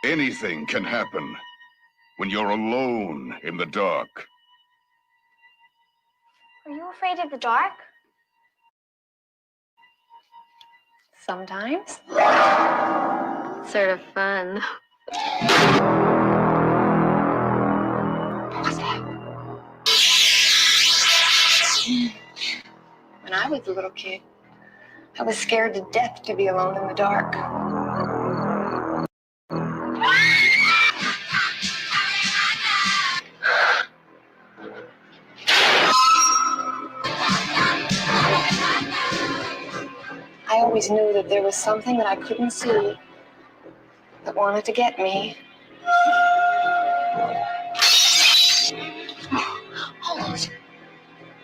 Anything can happen when you're alone in the dark. Are you afraid of the dark? Sometimes. Sort of fun. When I was a little kid, I was scared to death to be alone in the dark. I always knew that there was something that I couldn't see that wanted to get me. Almost.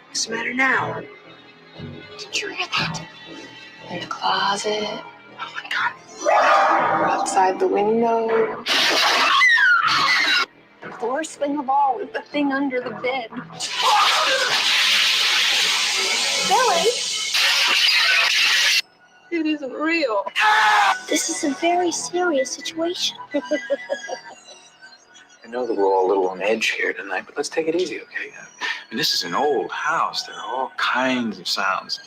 What's the matter now? Did you hear that? In the closet. Oh my God. Or outside the window. The worst thing of all was the thing under the bed. Billy! It isn't real. This is a very serious situation. I know that we're all a little on edge here tonight, but let's take it easy, okay? I mean, this is an old house. There are all kinds of sounds.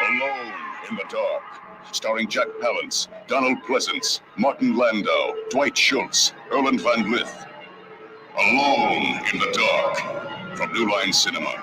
Alone in the Dark, starring Jack Palance, Donald Pleasance, Martin Landau, Dwight Schultz, Erland Van Lith. Alone in the Dark, from New Line Cinema.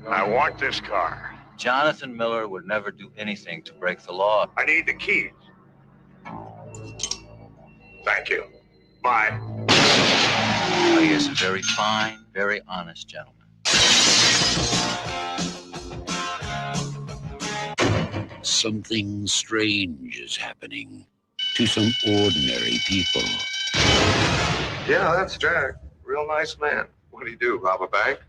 I want this car. Jonathan Miller would never do anything to break the law. I need the keys. Thank you. Bye. He is a very fine, very honest gentleman. Something strange is happening to some ordinary people. Yeah, that's Jack. Real nice man. What do you do, rob a bank?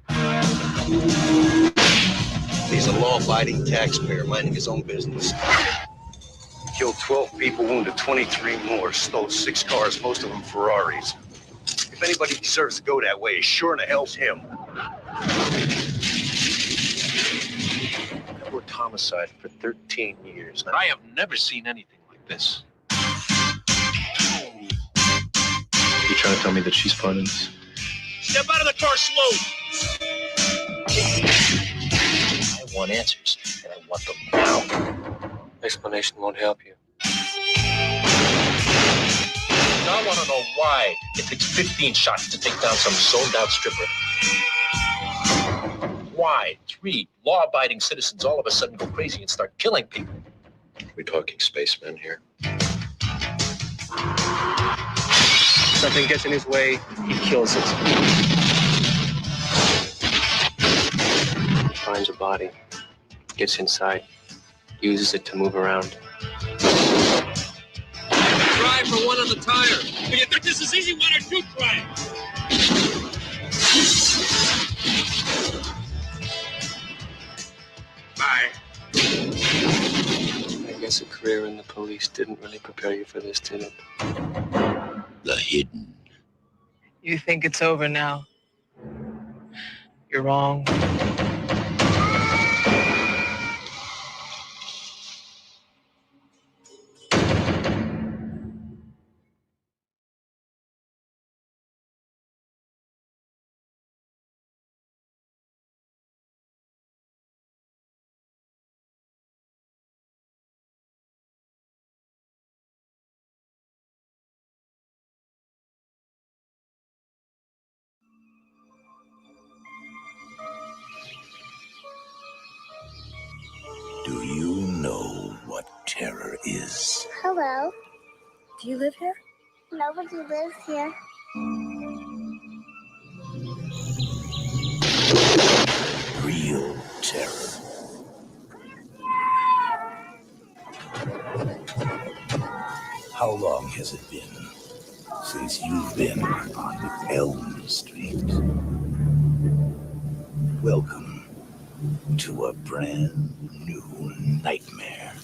He's a law-abiding taxpayer minding his own business. Killed 12 people, wounded 23 more, stole 6 cars, most of them Ferraris. If anybody deserves to go that way, it sure in the hell's him. I've worked homicide for 13 years now. I have never seen anything like this. You trying to tell me that she's part of this? Step out of the car slow! I want answers, and I want them now. Explanation won't help you. I want to know why it takes 15 shots to take down some zoned-out stripper. Why 3 law-abiding citizens all of a sudden go crazy and start killing people. We're talking spacemen here. Something gets in his way, he kills it. Finds a body, gets inside, uses it to move around. Try for one on the tire. Do you think this is easy? Why don't you try it? Bye. I guess a career in the police didn't really prepare you for this, did it? The hidden. You think it's over now? You're wrong. is. Hello. Do you live here? Nobody lives here. Real terror. How long has it been since you've been on Elm Street? Welcome to a brand new nightmare.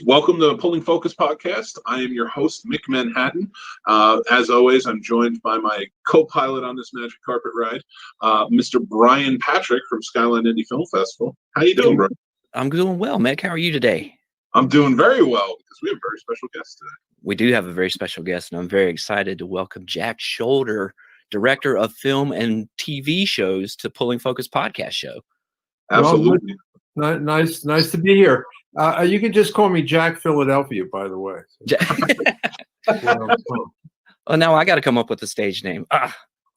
Welcome to the Pulling Focus podcast. I am your host, Mick Manhattan. As always, I'm joined by my co-pilot on this magic carpet ride, Mr. Brian Patrick from Skyline Indie Film Festival. How you doing, bro? I'm doing well, Mick. How are you today? I'm doing very well because we have a very special guest today. We do have a very special guest, and I'm very excited to welcome Jack Sholder, director of film and TV shows, to Pulling Focus podcast show. Absolutely. Well, nice to be here. You can just call me Jack Philadelphia, by the way. Oh, now I got to come up with a stage name.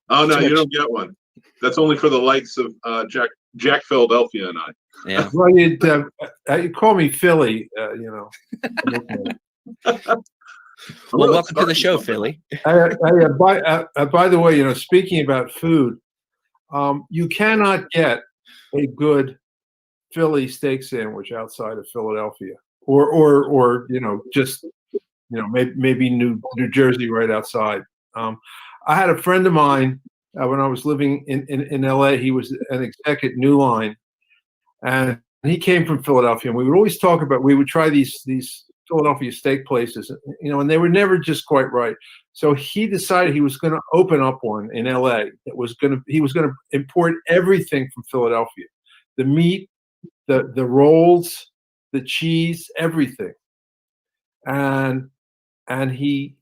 Oh no, you don't get one. That's only for the likes of Jack Philadelphia and I. Yeah. Well, you call me Philly. Well, welcome to the show, Philly. By the way, speaking about food, you cannot get a good Philly steak sandwich outside of Philadelphia, or just maybe New Jersey right outside. I had a friend of mine when I was living in LA. He was an exec at New Line, and he came from Philadelphia. And we would always talk about, we would try these Philadelphia steak places, and they were never just quite right. So he decided he was going to open up one in LA. He was going to import everything from Philadelphia, the meat, the rolls, the cheese, everything. And he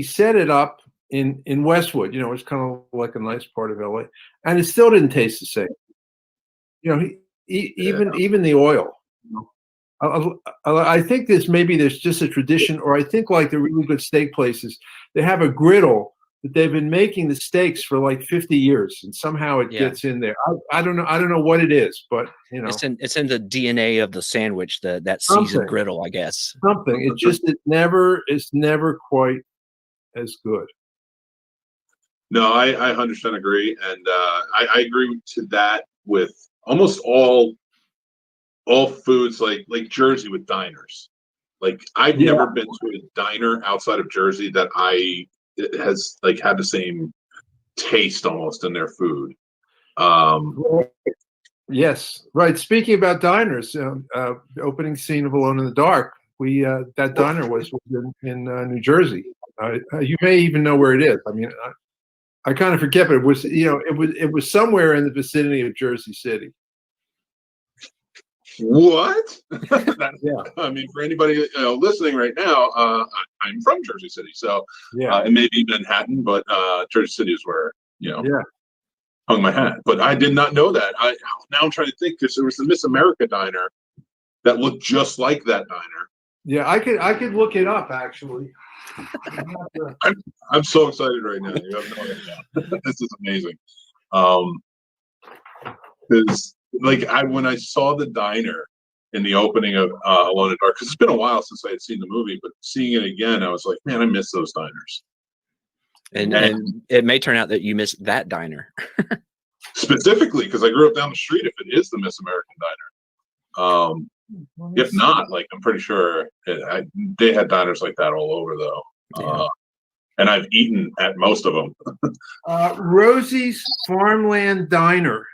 set it up in Westwood. It's kind of like a nice part of LA, and it still didn't taste the same. Even the oil. I think there's just a tradition, or I think like the really good steak places, they have a griddle that they've been making the steaks for like 50 years, and somehow it gets in there. I don't know what it is, but it's in the DNA of the sandwich, that seasoned griddle, I guess. Something. It's never quite as good. No, I 100% agree, and I agree to that with almost all foods, like Jersey with diners. Like I've never been to a diner outside of Jersey that it has like had the same taste almost in their food. Yes, right. Speaking about diners, the opening scene of Alone in the Dark, that diner was in New Jersey. You may even know where it is. I mean, I kind of forget, but it was somewhere in the vicinity of Jersey City. What? Yeah. I mean, for anybody listening right now, I'm from Jersey City, so and maybe Manhattan, but Jersey City is where hung my hat. But I did not know that. Now I'm trying to think, because there was the Miss America diner that looked just like that diner. Yeah, I could look it up actually. I'm so excited right now. You have no idea. This is amazing. Because when I saw the diner in the opening of Alone in the Dark, because it's been a while since I had seen the movie, but seeing it again, I was like, man, I miss those diners. And it may turn out that you missed that diner. Specifically, because I grew up down the street, if it is the Miss American diner. If not, I'm pretty sure they had diners like that all over, though. and I've eaten at most of them. Rosie's Farmland Diner.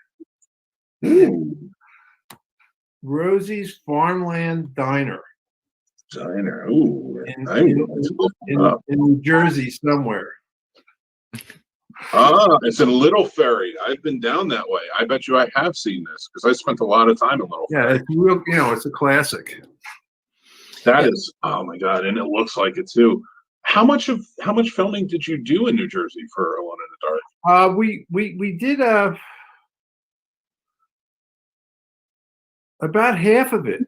Rosie's Farmland Diner. Ooh, in New Jersey somewhere. It's in Little Ferry. I've been down that way. I bet you I have seen this because I spent a lot of time in Little Ferry. It's real. It's a classic. That is, oh my God, and it looks like it too. How much filming did you do in New Jersey for Alone in the Dark? We did about half of it.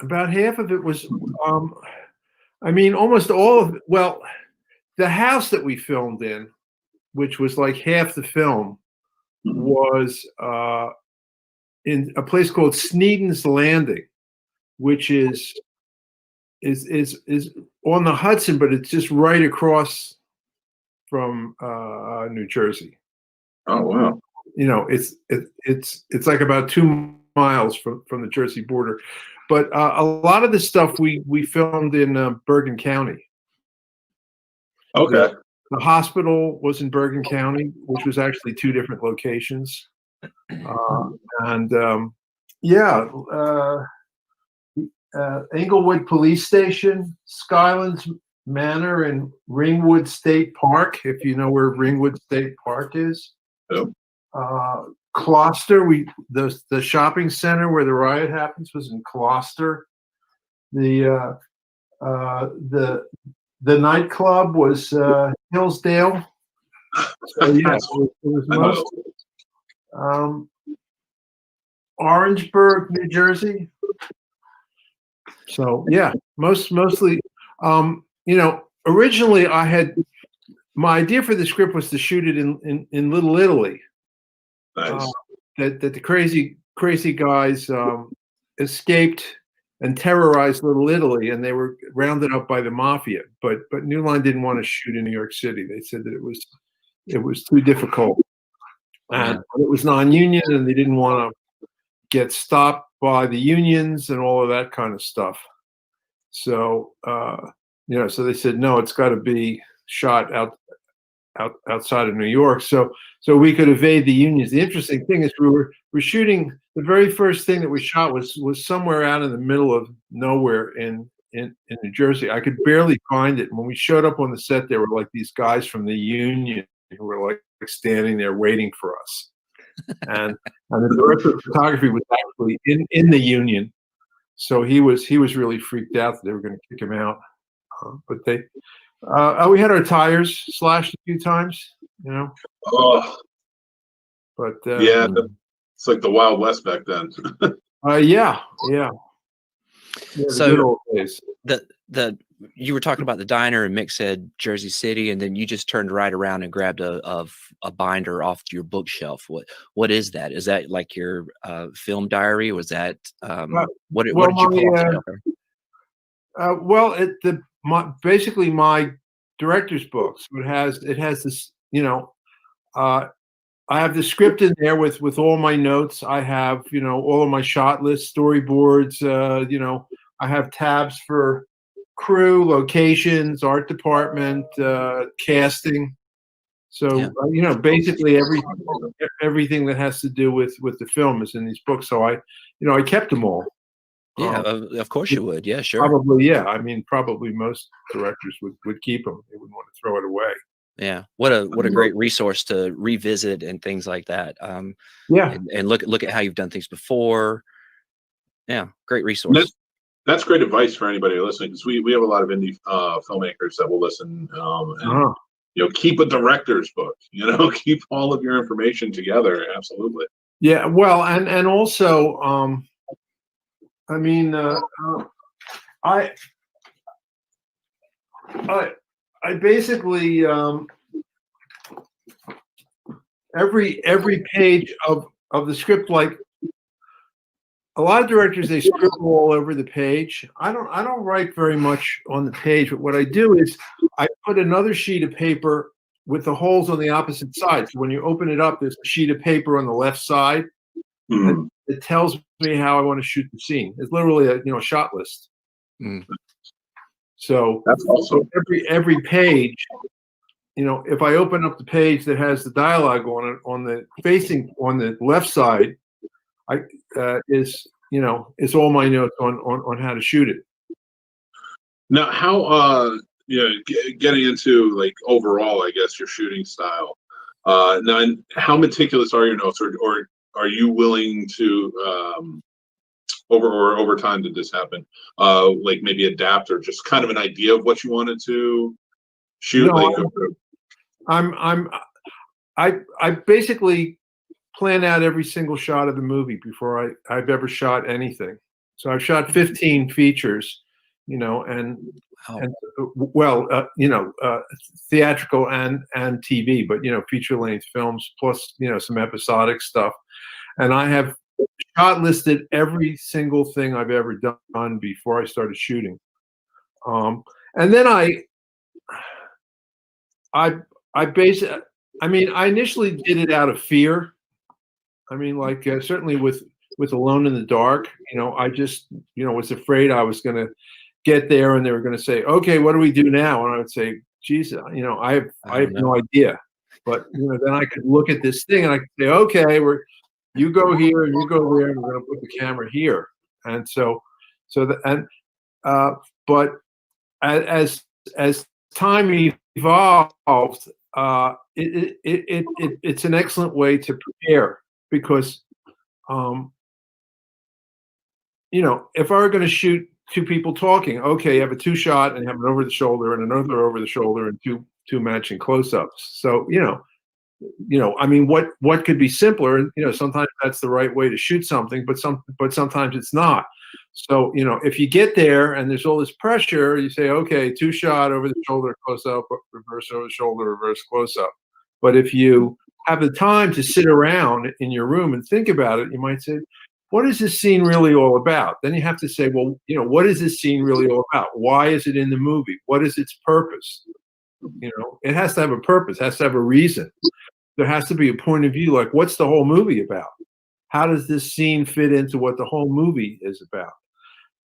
About half of it was, almost all of it. Well, the house that we filmed in, which was like half the film, was in a place called Sneeden's Landing, which is on the Hudson, but it's just right across from New Jersey. Oh wow! It's like about 2 miles from the Jersey border, but a lot of the stuff we filmed in Bergen County. Okay. The hospital was in Bergen County, which was actually 2 different locations, Englewood Police Station, Skylands Manor, and Ringwood State Park, if you know where Ringwood State Park is. Yep. Gloucester, the shopping center where the riot happens was in Gloucester. The nightclub was Hillsdale. So yeah, it was most Orangeburg, New Jersey. So yeah, mostly. Originally I had my idea for the script was to shoot it in Little Italy. Nice. That the crazy guys escaped and terrorized Little Italy, and they were rounded up by the mafia. But New Line didn't want to shoot in New York City. They said that it was too difficult, and it was non-union, and they didn't want to get stopped by the unions and all of that kind of stuff. So so they said no, it's got to be shot outside of New York, so we could evade the unions. The interesting thing is we're shooting. The very first thing that we shot was somewhere out in the middle of nowhere in New Jersey. I could barely find it. When we showed up on the set, there were like these guys from the union who were like standing there waiting for us, and the director of photography was actually in the union, so he was really freaked out that they were going to kick him out. But we had our tires slashed a few times, Oh. But it's like the Wild West back then. Yeah. So you were talking about the diner, and Mick said Jersey City, and then you just turned right around and grabbed a binder off your bookshelf. What is that? Is that like your film diary? Was that what did you pull? Basically my director's book. So it has this, I have the script in there with all my notes. I have, all of my shot lists, storyboards, I have tabs for crew, locations, art department, casting. So, basically everything that has to do with the film is in these books. So I kept them all. Yeah, of course you would. Yeah, sure. Probably, yeah. Probably most directors would keep them. They wouldn't want to throw it away. Yeah, what a great resource to revisit and things like that. And look at how you've done things before. Yeah, great resource. That's great advice for anybody listening, because we have a lot of indie filmmakers that will listen. Keep a director's book. Keep all of your information together. Absolutely. Yeah. Well, and also, I basically every page of the script, like a lot of directors, they scribble all over the page. I don't write very much on the page, but what I do is I put another sheet of paper with the holes on the opposite side. So when you open it up, there's a sheet of paper on the left side. Mm-hmm. It tells me how I want to shoot the scene. It's literally a shot list. Mm. So that's awesome. Every page if I open up the page that has the dialogue on it on the left side, is all my notes on how to shoot it. Now, how getting into like overall, I guess your shooting style. Now, and how meticulous are your notes, or are you willing to over time did this happen? Like maybe adapt or just kind of an idea of what you wanted to shoot. I basically plan out every single shot of the movie before I've ever shot anything. So I've shot 15 features, theatrical and TV, but feature length films plus some episodic stuff, and I have shot listed every single thing I've ever done before I started shooting, and then I initially did it out of fear. Certainly with Alone in the Dark, I just was afraid I was going to get there and they were going to say, okay, what do we do now? And I would say, geez, I have no idea. But then I could look at this thing and I could say, okay, you go here and you go there, and we're going to put the camera here. And but as time evolved, it's an excellent way to prepare because, if I were going to shoot two people talking, okay, you have a 2-shot and you have an over the shoulder and another over the shoulder and two matching close-ups. So, what could be simpler? And sometimes that's the right way to shoot something, but sometimes it's not. So, if you get there and there's all this pressure, you say, okay, 2-shot over the shoulder, close-up, reverse over the shoulder, reverse close-up. But if you have the time to sit around in your room and think about it, you might say, what is this scene really all about? Then you have to say, well, what is this scene really all about? Why is it in the movie? What is its purpose? It has to have a purpose, has to have a reason. There has to be a point of view, like what's the whole movie about? How does this scene fit into what the whole movie is about?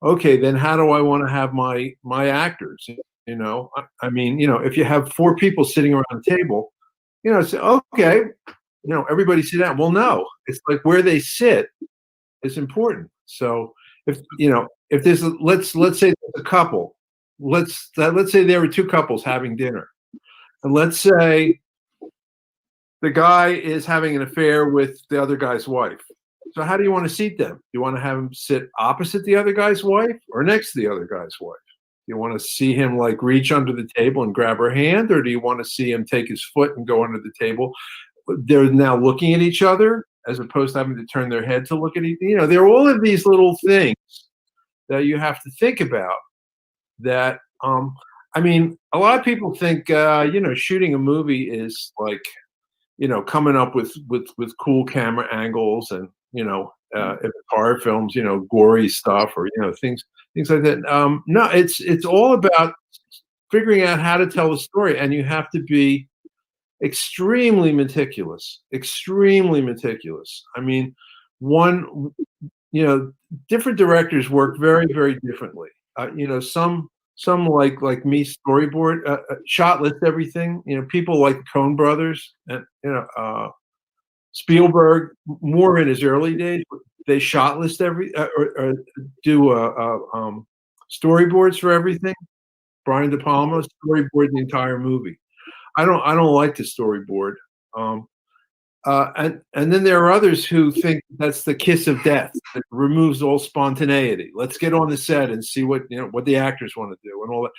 Okay, then how do I want to have my actors? If you have 4 people sitting around the table, say, okay, everybody sit down. Well, no, it's like where they sit is important. So if there's let's say there's a couple, let's say there were 2 couples having dinner, and let's say the guy is having an affair with the other guy's wife. So how do you want to seat them? Do you want to have him sit opposite the other guy's wife or next to the other guy's wife? Do you want to see him like reach under the table and grab her hand, or do you want to see him take his foot and go under the table? They're now looking at each other as opposed to having to turn their head to look at each. There are all of these little things that you have to think about. That a lot of people think shooting a movie is like coming up with cool camera angles and if it's horror films, gory stuff or things like that. No, it's all about figuring out how to tell the story, and you have to be extremely meticulous. Different directors work very, very differently. Some like me storyboard, shot list everything. People like the Coen brothers and Spielberg, more in his early days, they shot list or do storyboards for everything. Brian De Palma storyboard the entire movie. I don't like to storyboard. And then there are others who think that's the kiss of death. It removes all spontaneity. Let's get on the set and see what the actors want to do and all that.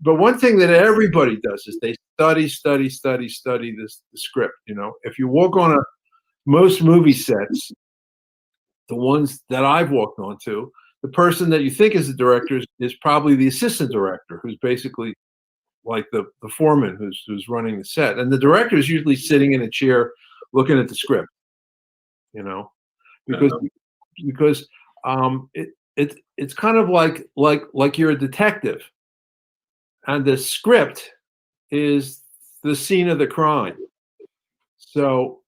But one thing that everybody does is they study the script. If you walk on most movie sets, the ones that I've walked onto, the person that you think is the director is probably the assistant director, who's basically like the foreman who's running the set, and the director is usually sitting in a chair looking at the script, because it's kind of like you're a detective, and the script is the scene of the crime. So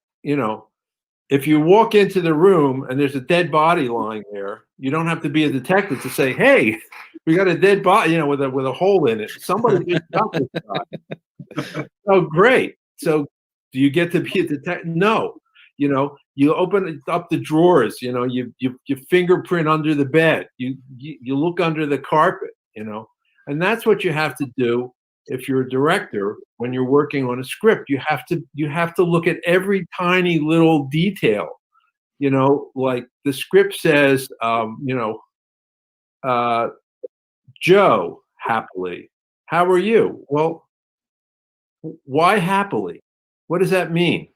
if you walk into the room and there's a dead body lying there, you don't have to be a detective to say, "Hey, we got a dead body," with a hole in it. Somebody just got this guy. Oh, great. So do you get to be a detective? No. You open up the drawers, you fingerprint under the bed, you look under the carpet, and that's what you have to do if you're a director when you're working on a script. You have to look at every tiny little detail, like the script says, Joe, happily. How are you? Well, why happily? What does that mean?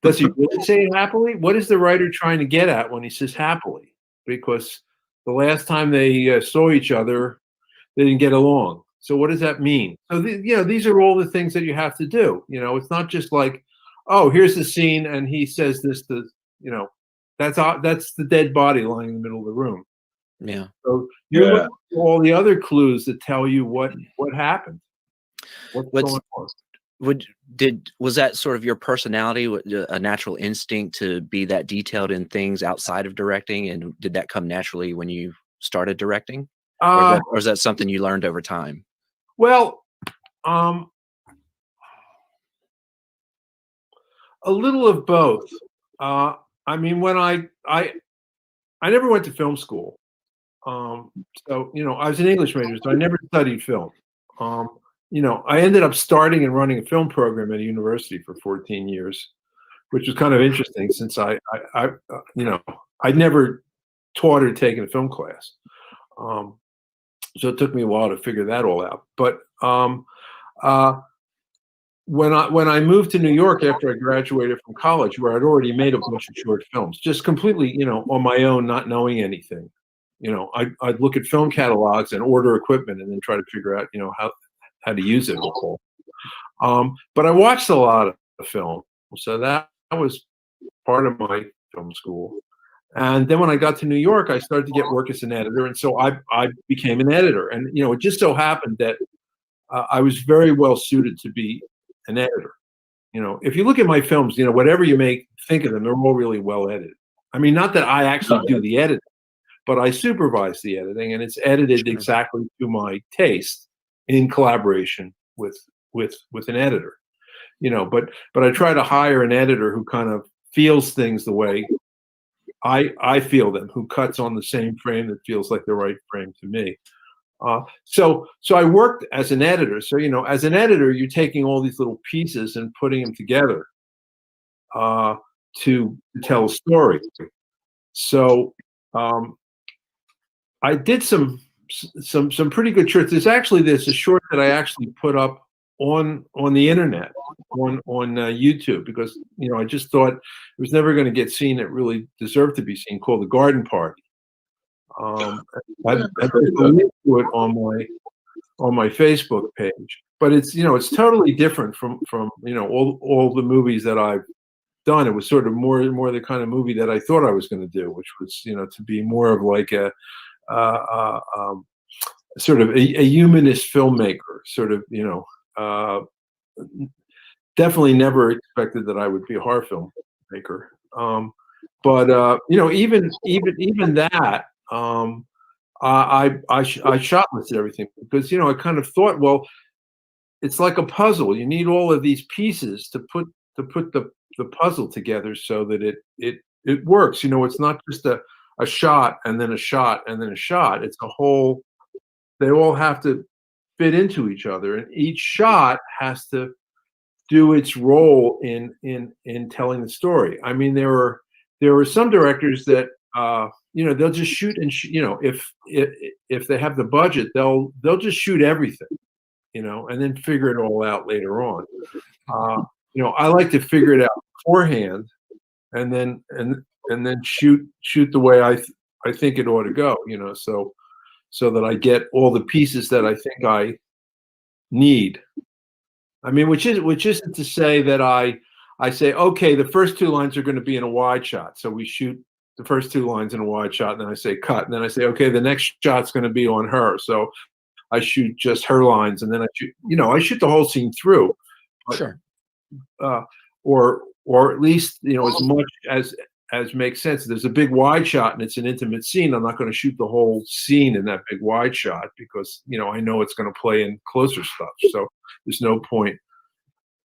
Does he really say happily? What is the writer trying to get at when he says happily? Because the last time they saw each other, they didn't get along. So what does that mean? So these are all the things that you have to do. It's not just like, oh, here's the scene and he says this to, that's the dead body lying in the middle of the room. Yeah. So you look at all the other clues that tell you what happened. What's going on. Was that sort of your personality, a natural instinct to be that detailed in things outside of directing, and did that come naturally when you started directing, or is that something you learned over time? Well, a little of both. I mean, when I never went to film school, so I was an English major, so I never studied film. I ended up starting and running a film program at a university for 14 years, which was kind of interesting since I'd never taught or taken a film class. So it took me a while to figure that all out. But when I moved to New York after I graduated from college, where I'd already made a bunch of short films, just completely, on my own, not knowing anything, I'd look at film catalogs and order equipment and then try to figure out, how to use it all. But I watched a lot of film, so that was part of my film school. And then when I got to New York, I started to get work as an editor, and so I became an editor. And it just so happened that I was very well suited to be an editor. If you look at my films, whatever you may think of them, they're all really well edited. I mean, not that I actually do the editing, but I supervise the editing, and it's edited exactly to my taste, in collaboration with an editor, but I try to hire an editor who kind of feels things the way I feel them, who cuts on the same frame that feels like the right frame to me. So I worked as an editor. So, as an editor, you're taking all these little pieces and putting them together to tell a story. So I did some pretty good shorts. There's a short that I actually put up on the internet, on YouTube, because I just thought it was never going to get seen. It really deserved to be seen, called The Garden Party. I put a link to it on my Facebook page, but it's totally different from all the movies that I've done. It was sort of more the kind of movie that I thought I was going to do, which was to be more of like a sort of a humanist filmmaker, sort of, definitely never expected that I would be a horror filmmaker. But even that, I shot-listed everything because, I kind of thought, well, it's like a puzzle. You need all of these pieces to put the puzzle together so that it works. It's not just a shot and then a shot and then a shot. It's a whole, they all have to fit into each other, and each shot has to do its role in telling the story. I mean, there were some directors that they'll just shoot and if they have the budget, they'll just shoot everything, and then figure it all out later on. I like to figure it out beforehand and then shoot the way I think it ought to go, so that I get all the pieces that I think I need. I mean, which isn't to say that I say, okay, the first two lines are going to be in a wide shot, so we shoot the first two lines in a wide shot, and then I say cut, and then I say, okay, the next shot's going to be on her, so I shoot just her lines, and then I shoot the whole scene through. But, sure. Or at least as much as makes sense. There's a big wide shot and it's an intimate scene. I'm not going to shoot the whole scene in that big wide shot because, you know, I know it's going to play in closer stuff. So there's no point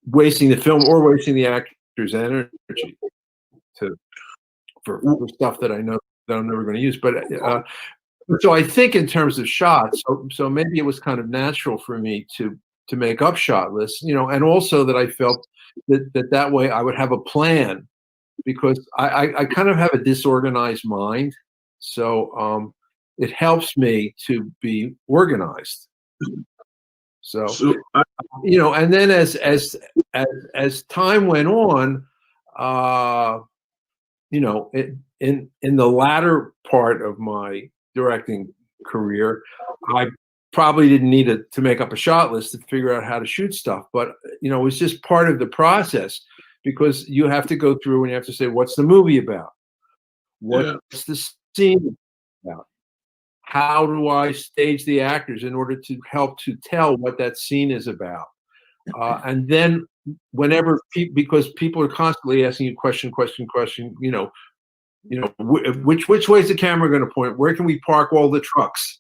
wasting the film or wasting the actor's energy for stuff that I know that I'm never going to use. But so I think in terms of shots, so maybe it was kind of natural for me to make up shot lists, you know, and also that I felt that way I would have a plan, because I kind of have a disorganized mind. So it helps me to be organized. So you know, and then as time went on, you know, in the latter part of my directing career, I probably didn't need to make up a shot list to figure out how to shoot stuff, but you know, it was just part of the process, because you have to go through and you have to say, what's the movie about? What's the scene about? How do I stage the actors in order to help to tell what that scene is about? And then whenever because people are constantly asking you question, you know, which way's the camera going to point? Where can we park all the trucks?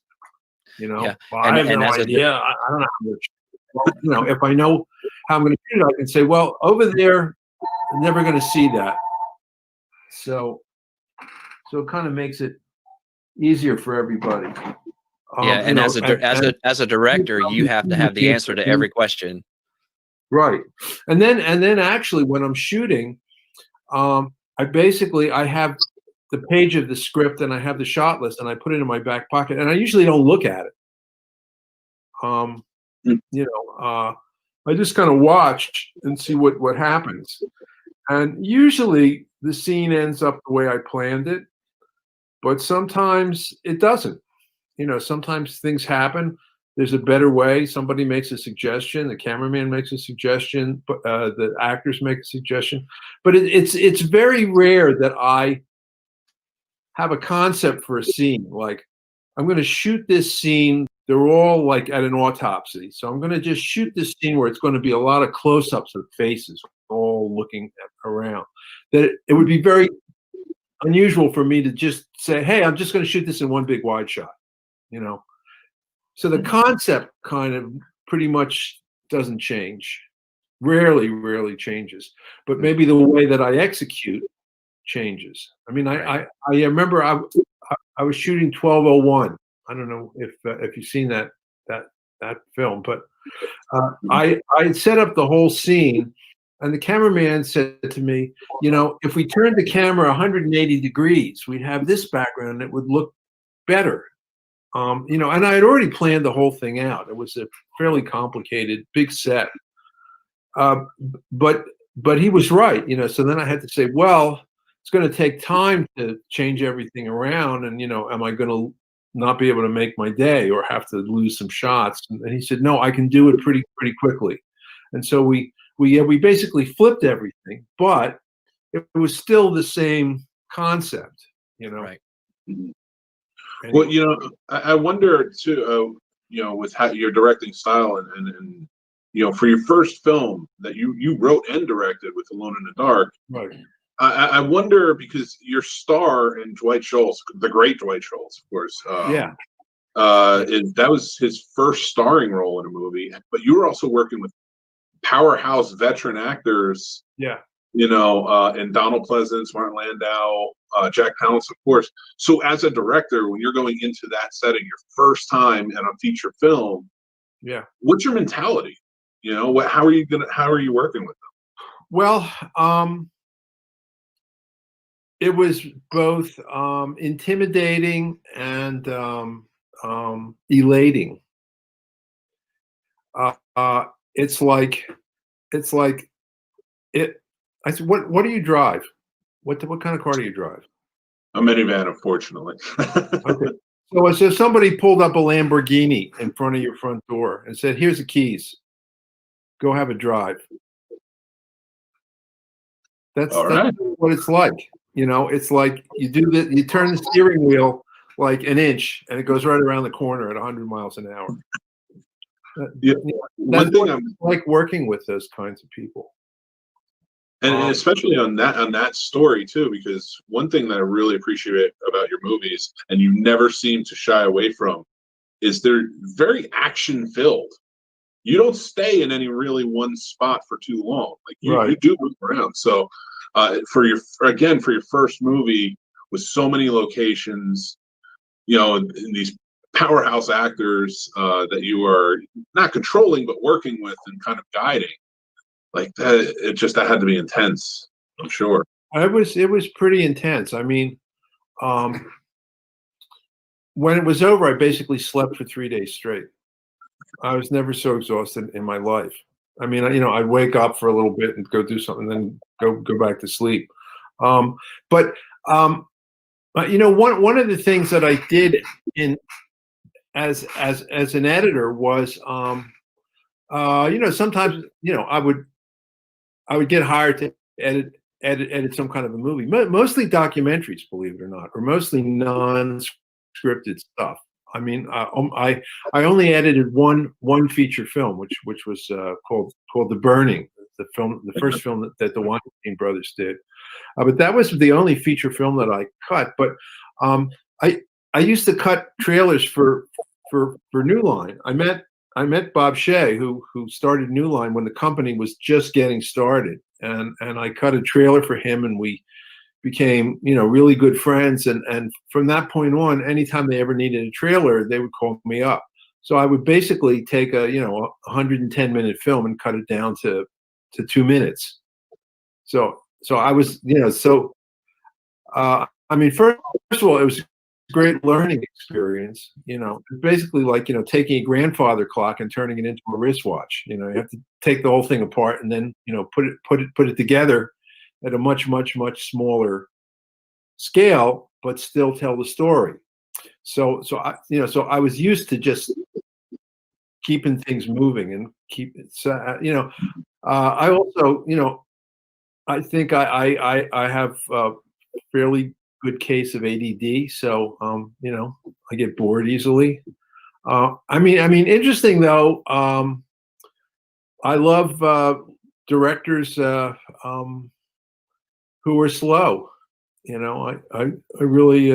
You know, well, I have no idea. I don't know how much. Well, you know, if I know how I'm going to shoot it, I can say, well, over there, I'm never going to see that. So it kind of makes it easier for everybody. Yeah, and as a director, you have to have the answer to every question. Right, and then actually, when I'm shooting, I have the page of the script and I have the shot list and I put it in my back pocket, and I usually don't look at it. You know, I just kind of watch and see what happens, and usually the scene ends up the way I planned it, but sometimes it doesn't. You know, sometimes things happen. There's a better way. Somebody makes a suggestion. The cameraman makes a suggestion. The actors make a suggestion. But it's very rare that I have a concept for a scene. Like, I'm going to shoot this scene. They're all like at an autopsy. So I'm going to just shoot this scene where it's going to be a lot of close-ups of faces all looking around. That it would be very unusual for me to just say, hey, I'm just going to shoot this in one big wide shot, you know. So the concept kind of pretty much doesn't change. Rarely changes. But maybe the way that I execute changes. I mean, I remember I was shooting 1201. I don't know if you've seen that film, but I set up the whole scene, and the cameraman said to me, you know, if we turned the camera 180 degrees, we'd have this background that would look better. You know, and I had already planned the whole thing out. It was a fairly complicated, big set. But he was right, you know. So then I had to say, well, it's going to take time to change everything around, and you know, am I going to not be able to make my day or have to lose some shots? And he said, no, I can do it pretty quickly. And so we basically flipped everything, but it was still the same concept, you know. Right. Anyway. Well, you know, I wonder too, you know, with how your directing style and you know, for your first film that you wrote and directed with Alone in the Dark, right? I wonder, because your star in Dwight Schultz, the great Dwight Schultz, of course, that was his first starring role in a movie. But you were also working with powerhouse veteran actors, you know, and Donald Pleasance, Martin Landau, Jack Palance, of course. So as a director, when you're going into that setting, your first time in a feature film, what's your mentality? You know, how are you working with them? Well, it was both intimidating and elating. It's like it. I said, what do you drive? What kind of car do you drive? A minivan, unfortunately. Okay. So somebody pulled up a Lamborghini in front of your front door and said, "Here's the keys. Go have a drive." That's what it's like. You know, it's like you turn the steering wheel like an inch, and it goes right around the corner at 100 miles an hour. That's what it's like working with those kinds of people. And especially on that story too, because one thing that I really appreciate about your movies, and you never seem to shy away from, is they're very action filled. You don't stay in any really one spot for too long. Like you do move around. So for your first movie with so many locations, and these powerhouse actors that you are not controlling but working with and kind of guiding, like that had to be intense, I'm sure. It was pretty intense. I mean, when it was over, I basically slept for 3 days straight. I was never so exhausted in my life. I mean, I'd wake up for a little bit and go do something, then go back to sleep. But one of the things that I did as an editor was, sometimes I would get hired to edit some kind of a movie, mostly documentaries, believe it or not, or mostly non-scripted stuff. I mean, I only edited one feature film, which was called The Burning, the first film that the Weinstein brothers did. But that was the only feature film that I cut. But I used to cut trailers for New Line. I met Bob Shea, who started New Line when the company was just getting started, and I cut a trailer for him, and we became really good friends. And from that point on, anytime they ever needed a trailer, they would call me up. So I would basically take a 110-minute film and cut it down to 2 minutes. So I was I mean, first of all, it was a great learning experience. Basically like taking a grandfather clock and turning it into a wristwatch. You have to take the whole thing apart and then put it together at a much smaller scale, but still tell the story. So I was used to just keeping things moving and keep it. I also I think I have a fairly good case of ADD, so I get bored easily. I mean, interesting though. I love directors who are slow. I really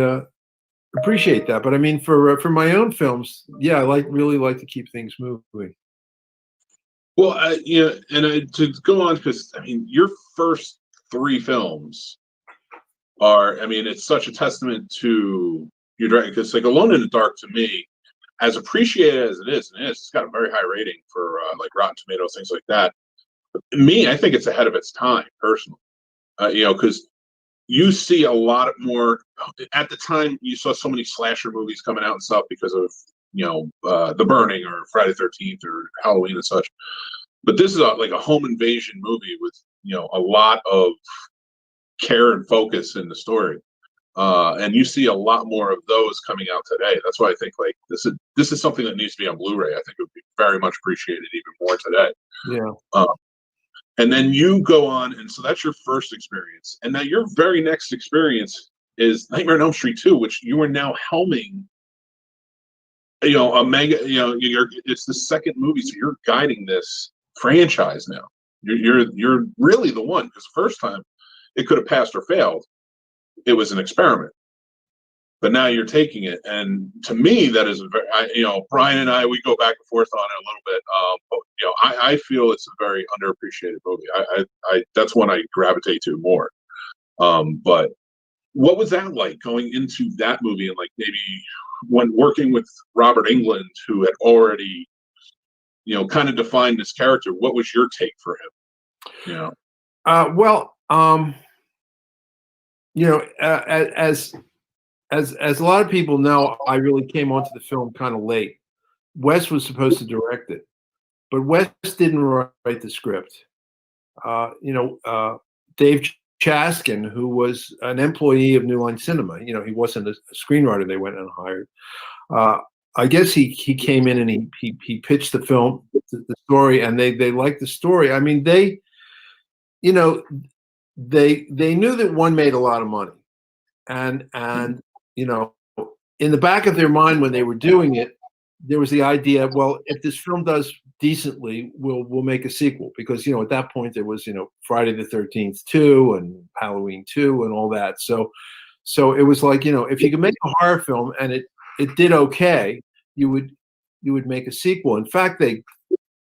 appreciate that. But I mean, for my own films, yeah, I really like to keep things moving. Well, to go on, because I mean, your first 3 films are, I mean, it's such a testament to your directing. Because like Alone in the Dark, to me, as appreciated as it is, it's got a very high rating for like Rotten Tomatoes, things like that. Me, I think it's ahead of its time, personally. Because you see a lot more. At the time, you saw so many slasher movies coming out and stuff because of The Burning or Friday the 13th or Halloween and such. But this is like a home invasion movie with a lot of care and focus in the story, and you see a lot more of those coming out today. That's why I think like this is something that needs to be on Blu-ray. I think it would be very much appreciated even more today. Yeah. And then you go on, and so that's your first experience. And now your very next experience is Nightmare on Elm Street 2, which you are now helming. A mega. It's the second movie, so you're guiding this franchise now. You're really the one, because the first time it could have passed or failed. It was an experiment. But now you're taking it, and to me, that is a very, Brian and I, we go back and forth on it a little bit. But I feel it's a very underappreciated movie. I that's one I gravitate to more. But what was that like going into that movie, and like maybe when working with Robert Englund, who had already, kind of defined this character? What was your take for him? As a lot of people know, I really came onto the film kind of late. Wes was supposed to direct it, but Wes didn't write the script. Dave Chaskin, who was an employee of New Line Cinema, he wasn't a screenwriter they went and hired. I guess he came in and he pitched the film, the story, and they liked the story. I mean, they knew that one made a lot of money, and in the back of their mind when they were doing it, there was the idea, well, if this film does decently, we'll make a sequel, because at that point there was Friday the 13th 2 and Halloween 2 and all that. So it was like, if you could make a horror film and it did okay, you would make a sequel. In fact, I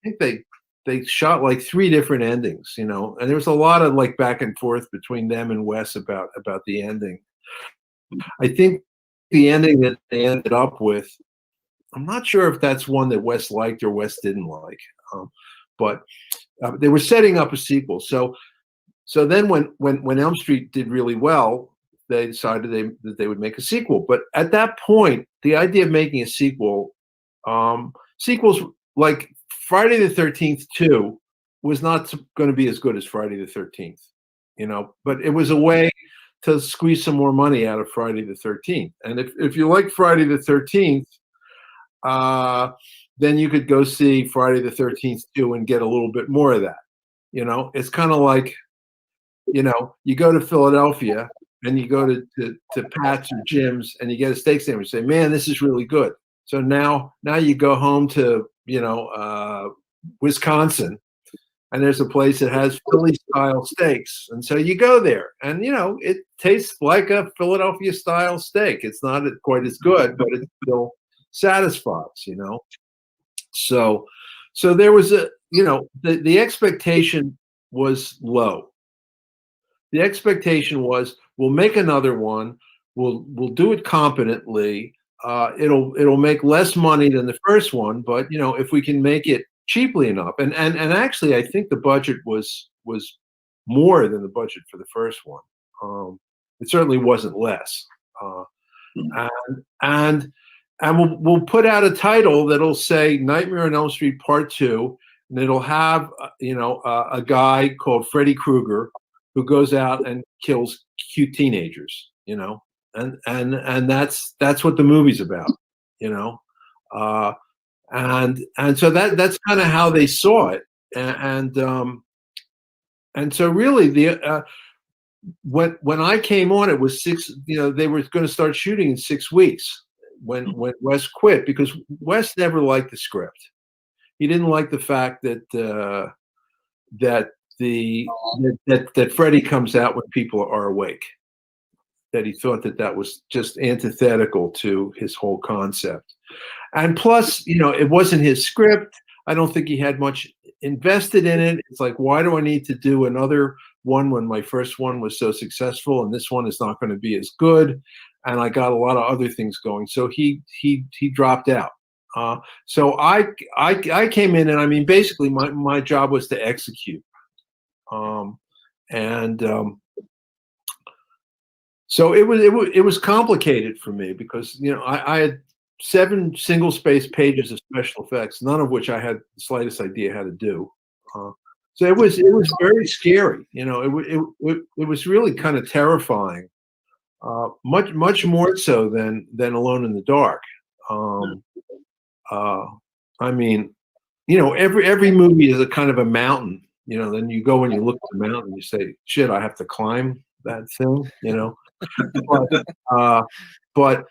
think they shot like 3 different endings, and there was a lot of like back and forth between them and Wes about the ending. I think the ending that they ended up with, I'm not sure if that's one that Wes liked or Wes didn't like, but they were setting up a sequel. So then when Elm Street did really well, they decided that they would make a sequel. But at that point, the idea of making a sequel, sequels like Friday the 13th 2 was not going to be as good as Friday the 13th, but it was a way to squeeze some more money out of Friday the 13th. And if you like Friday the 13th, then you could go see Friday the 13th 2 and get a little bit more of that. It's kind of like, you go to Philadelphia and you go to Pat's or Jim's and you get a steak sandwich and say, man, this is really good. So now you go home to, Wisconsin, and there's a place that has Philly style steaks. And so you go there and, it tastes like a Philadelphia style steak. It's not quite as good, but it still satisfies, So there was the expectation was low. The expectation was, we'll make another one. We'll do it competently. It'll make less money than the first one, but if we can make it cheaply enough, and actually, I think the budget was more than the budget for the first one. It certainly wasn't less. And we'll put out a title that'll say Nightmare on Elm Street Part 2, and it'll have a guy called Freddy Krueger who goes out and kills cute teenagers, and that's what the movie's about, and so that's kind of how they saw it, and so really when I came on, it was 6. They were going to start shooting in 6 weeks when Wes quit, because Wes never liked the script. He didn't like the fact that that Freddy comes out when people are awake. That he thought that was just antithetical to his whole concept. And plus, it wasn't his script. I don't think he had much invested in it. It's like, why do I need to do another one when my first one was so successful and this one is not going to be as good? And I got a lot of other things going. So he dropped out. So I came in, and I mean, basically my job was to execute. So it was complicated for me, because I had 7 single-space pages of special effects, none of which I had the slightest idea how to do. So it was very scary. It was really kind of terrifying, much more so than Alone in the Dark. I mean, every movie is a kind of a mountain. Then you go and you look at the mountain and you say, shit, I have to climb that thing, but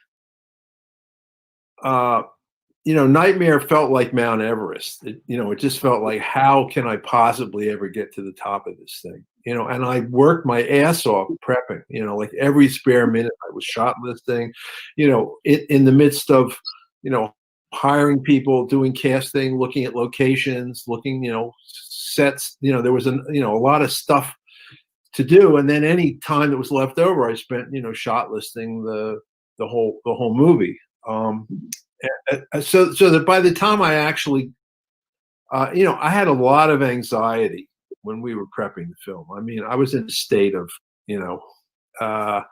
Nightmare felt like Mount Everest. It just felt like, how can I possibly ever get to the top of this thing? And I worked my ass off prepping, like every spare minute I was shot listing, in the midst of, hiring people, doing casting, looking at locations, looking, sets, there was a lot of stuff to do. And then any time that was left over, I spent, shot listing the whole movie. So that by the time I actually, I had a lot of anxiety when we were prepping the film. I mean, I was in a state of, I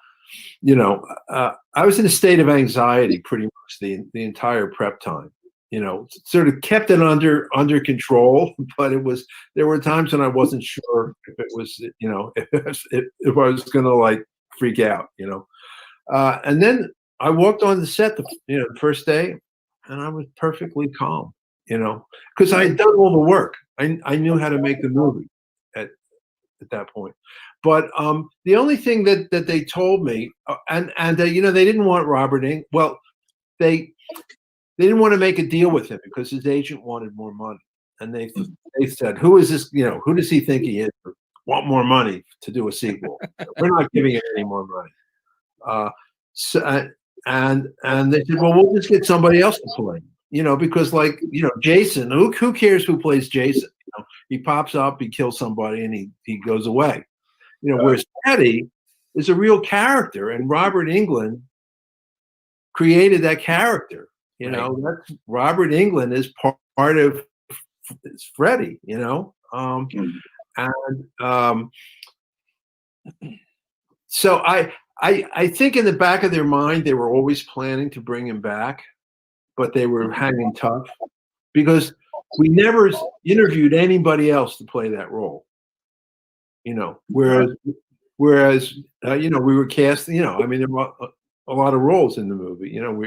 was in a state of anxiety pretty much the entire prep time. Sort of kept it under control, but there were times when I wasn't sure if it was, if I was going to like freak out, and then I walked on the set the first day, and I was perfectly calm, because I had done all the work. I knew how to make the movie at that point. But the only thing that they told me, and they didn't want Robert Eng. Well, they didn't want to make a deal with him because his agent wanted more money. and they said, "Who is this? You know, who does he think he is? Want more money to do a sequel? We're not giving it any more money." So, and they said, "Well, we'll just get somebody else to play." You know, because like, you know, Jason, who cares who plays Jason? You know, he pops up, he kills somebody, and he goes away. You know, whereas Freddy is a real character, and Robert Englund created that character. You know, that's Robert Englund is part of Freddy. You know, so I think in the back of their mind they were always planning to bring him back, but they were hanging tough because we never interviewed anybody else to play that role. You know, whereas you know, we were casting. You know, I mean, there were a lot of roles in the movie. You know,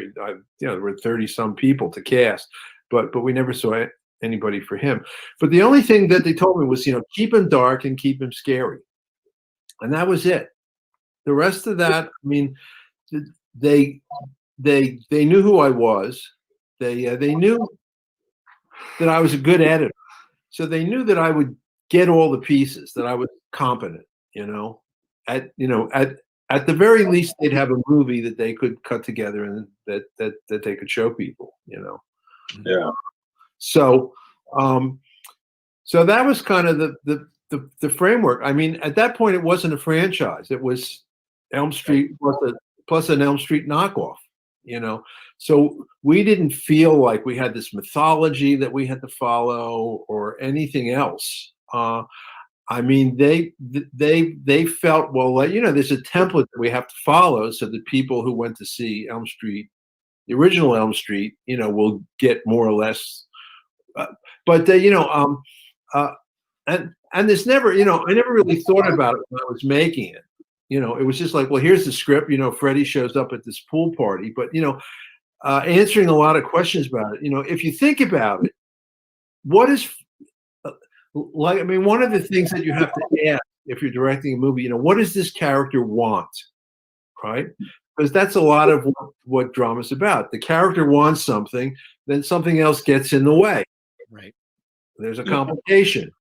there were 30-some people to cast, but we never saw anybody for him. But the only thing that they told me was, you know, keep him dark and keep him scary, and that was it. The rest of that, I mean, they knew who I was. They knew that I was a good editor, so they knew that I would get all the pieces, that I was competent. You know, at the very least, they'd have a movie that they could cut together and that they could show people. You know, yeah. So that was kind of the framework. I mean, at that point, it wasn't a franchise. It was Elm Street plus an Elm Street knockoff. You know, so we didn't feel like we had this mythology that we had to follow or anything else. I mean, they felt, well, you know, there's a template that we have to follow so that people who went to see Elm Street, the original Elm Street, you know, will get more or less. But you know, and there's never, you know, I never really thought about it when I was making it. You know, it was just like, well, here's the script. You know, Freddy shows up at this pool party, but you know, answering a lot of questions about it. You know, if you think about it, what is like? I mean, one of the things that you have to ask if you're directing a movie, you know, what does this character want, right? Because that's a lot of what drama's about. The character wants something, then something else gets in the way. Right. There's a complication,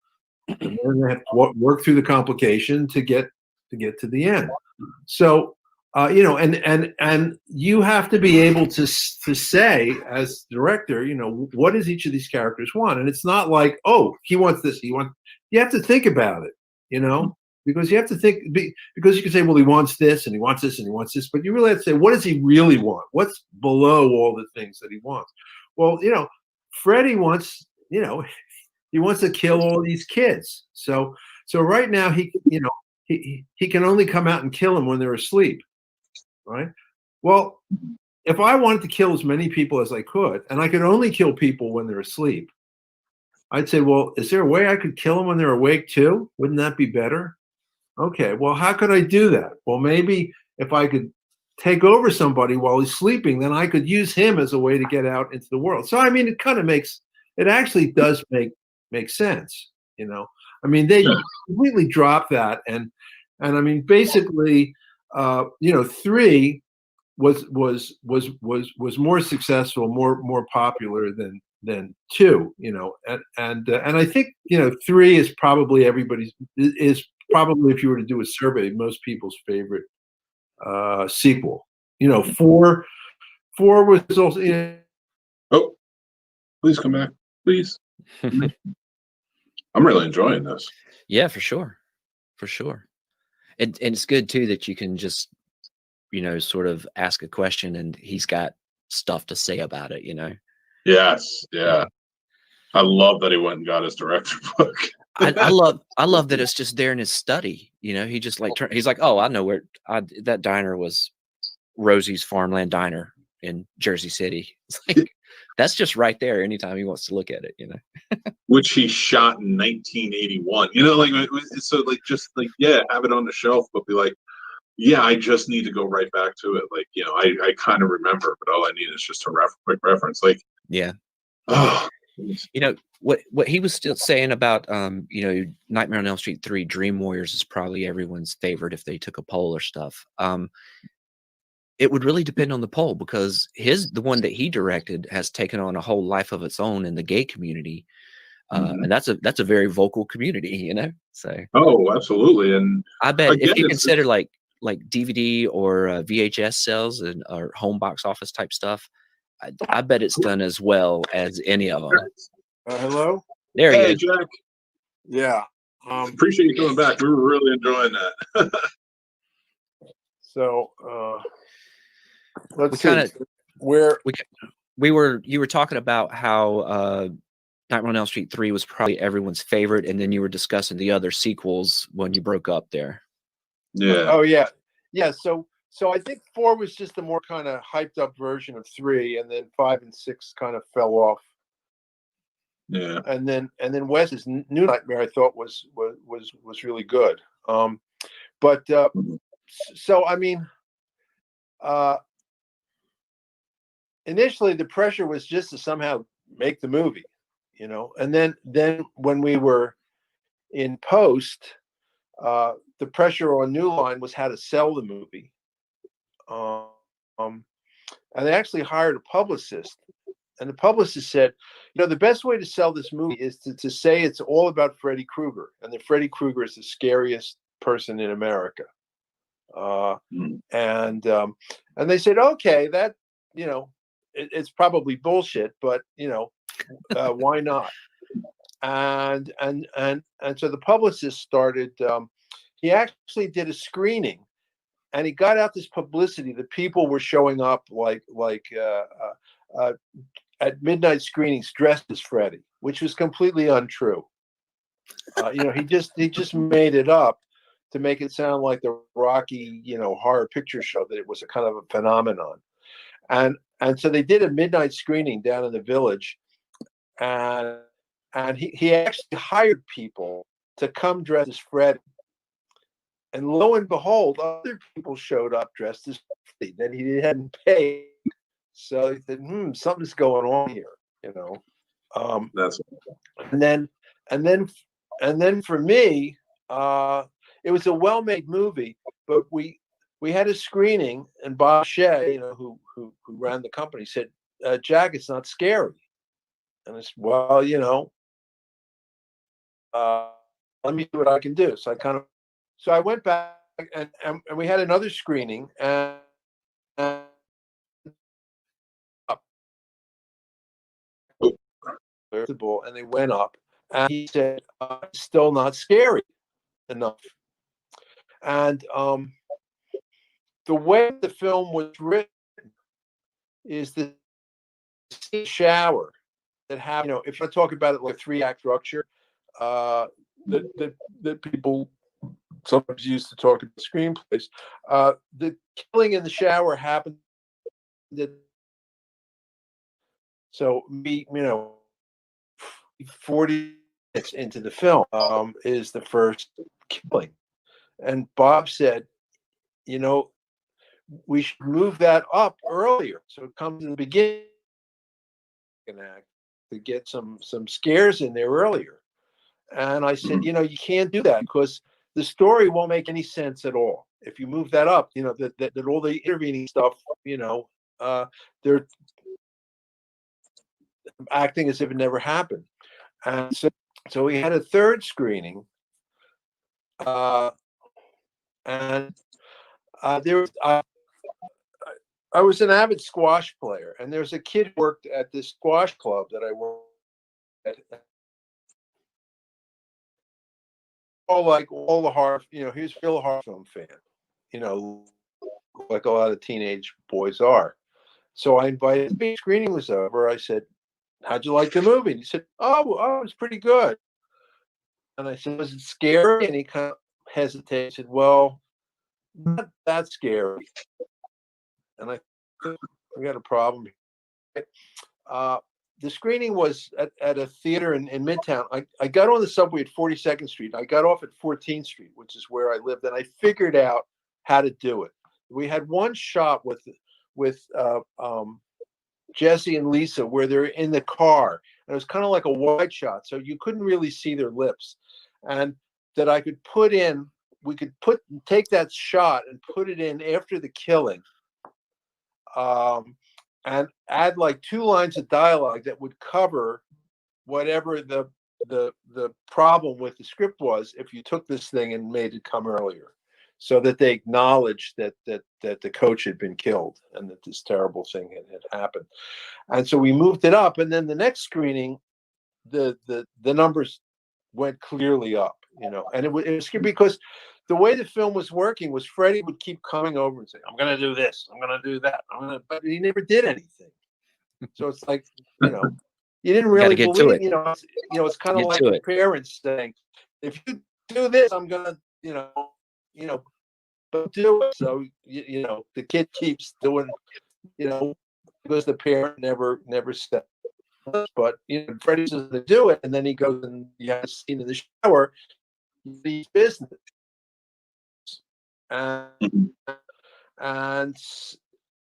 and then they have to work through the complication to get to the end. So, you know, and you have to be able to say as director, you know, what does each of these characters want? And it's not like, oh, he wants this, you have to think about it, you know, because you have to think, because you can say, well, he wants this and he wants this and he wants this, but you really have to say, what does he really want? What's below all the things that he wants? Well, you know, Freddy wants, you know, he wants to kill all these kids. So right now he, you know, he can only come out and kill them when they're asleep, right? Well, if I wanted to kill as many people as I could, and I could only kill people when they're asleep, I'd say, well, is there a way I could kill them when they're awake too? Wouldn't that be better? Okay, well, how could I do that? Well, maybe if I could take over somebody while he's sleeping, then I could use him as a way to get out into the world. So, I mean, it actually does make sense, you know? I mean, they completely dropped that, and I mean, basically, you know, 3 was more successful, more popular than 2, you know, and I think, you know, 3 is probably if you were to do a survey, most people's favorite sequel. You know, 4 was also. You know, oh, please come back, please. I'm really enjoying this. Yeah, for sure. And it's good too that you can just, you know, sort of ask a question and he's got stuff to say about it, you know. Yes, yeah. I love that he went and got his director book. I love that it's just there in his study. You know, he just like he's like, oh, I know where that diner was, Rosie's Farmland Diner in Jersey City. It's like that's just right there anytime he wants to look at it, you know. Which he shot in 1981. You know, like, so like, just like, yeah, have it on the shelf, but be like, yeah, I just need to go right back to it. Like, you know, I kind of remember, but all I need is just a quick reference. Like, yeah. Oh, you know, what he was still saying about, you know, Nightmare on Elm Street 3, Dream Warriors is probably everyone's favorite if they took a poll or stuff. It would really depend on the poll because the one that he directed has taken on a whole life of its own in the gay community. And that's a very vocal community, you know. So Oh, absolutely. And I bet again, if you it's consider like DVD or VHS sales and or home box office type stuff, I bet it's done as well as any of them. Hello. There he hey, is. Jack. Yeah. Appreciate you coming back. We were really enjoying that. So let's We see. kind of Where you were talking about how Nightmare on Elm Street 3 was probably everyone's favorite, and then you were discussing the other sequels when you broke up there. Yeah. Oh yeah. So I think 4 was just a more kind of hyped up version of 3, and then 5 and 6 kind of fell off. Yeah. And then Wes's New Nightmare I thought was really good. So I mean, initially the pressure was just to somehow make the movie, you know, and then when we were in post, the pressure on New Line was how to sell the movie. And they actually hired a publicist, and the publicist said, you know, the best way to sell this movie is to say it's all about Freddy Krueger, and that Freddy Krueger is the scariest person in America. And they said, okay, that, you know, it's probably bullshit, but you know, why not? And so the publicist started. He actually did a screening, and he got out this publicity that people were showing up at midnight screenings dressed as Freddy, which was completely untrue. You know, he just made it up to make it sound like the Rocky, you know, horror picture show, that it was a kind of a phenomenon. And so they did a midnight screening down in the Village, and he actually hired people to come dressed as Freddy. And lo and behold, other people showed up dressed as Freddy that he hadn't paid. So he said, something's going on here, you know. That's and then for me, it was a well-made movie, but we had a screening, and Bob Shea, you know, who ran the company, said, Jack, it's not scary. And I said, well, you know, let me see what I can do. So I went back, and we had another screening, and they went up, and he said, still not scary enough. And the way the film was written is the shower that have, you know, if you talk about it like a 3-act structure, that people sometimes use to talk about screenplays. The killing in the shower happened. So me, you know, 40 minutes into the film is the first killing, and Bob said, you know, we should move that up earlier so it comes in the beginning act to get some scares in there earlier. And I said, you know, you can't do that because the story won't make any sense at all if you move that up. You know, that all the intervening stuff, you know, they're acting as if it never happened. And so we had a third screening, and there was I was an avid squash player, and there's a kid who worked at this squash club that I worked at. All the horror, you know, he was a real horror film fan, you know, like a lot of teenage boys are. So I invited him. The screening was over. I said, how'd you like the movie? And he said, oh, it was pretty good. And I said, was it scary? And he kind of hesitated. Said, well, not that scary. And I think we got a problem here. The screening was at a theater in Midtown. I got on the subway at 42nd Street. I got off at 14th Street, which is where I lived, and I figured out how to do it. We had one shot with Jesse and Lisa where they're in the car, and it was kind of like a wide shot, so you couldn't really see their lips, and that I could put in. We could take that shot and put it in after the killing. And add like 2 lines of dialogue that would cover whatever the the problem with the script was if you took this thing and made it come earlier, so that they acknowledged that the coach had been killed and that this terrible thing had happened. And so we moved it up, and then the next screening, the numbers went clearly up, and it was because the way the film was working was Freddie would keep coming over and saying, "I'm going to do this, I'm going to do that," but he never did anything. So it's like, you didn't really believe, it's kind of like the parents saying, "If you do this, I'm going to, but do it." So, the kid keeps doing, because the parent never said. But Freddie doesn't to do it, and then he goes and you have a scene in the shower. He's business, and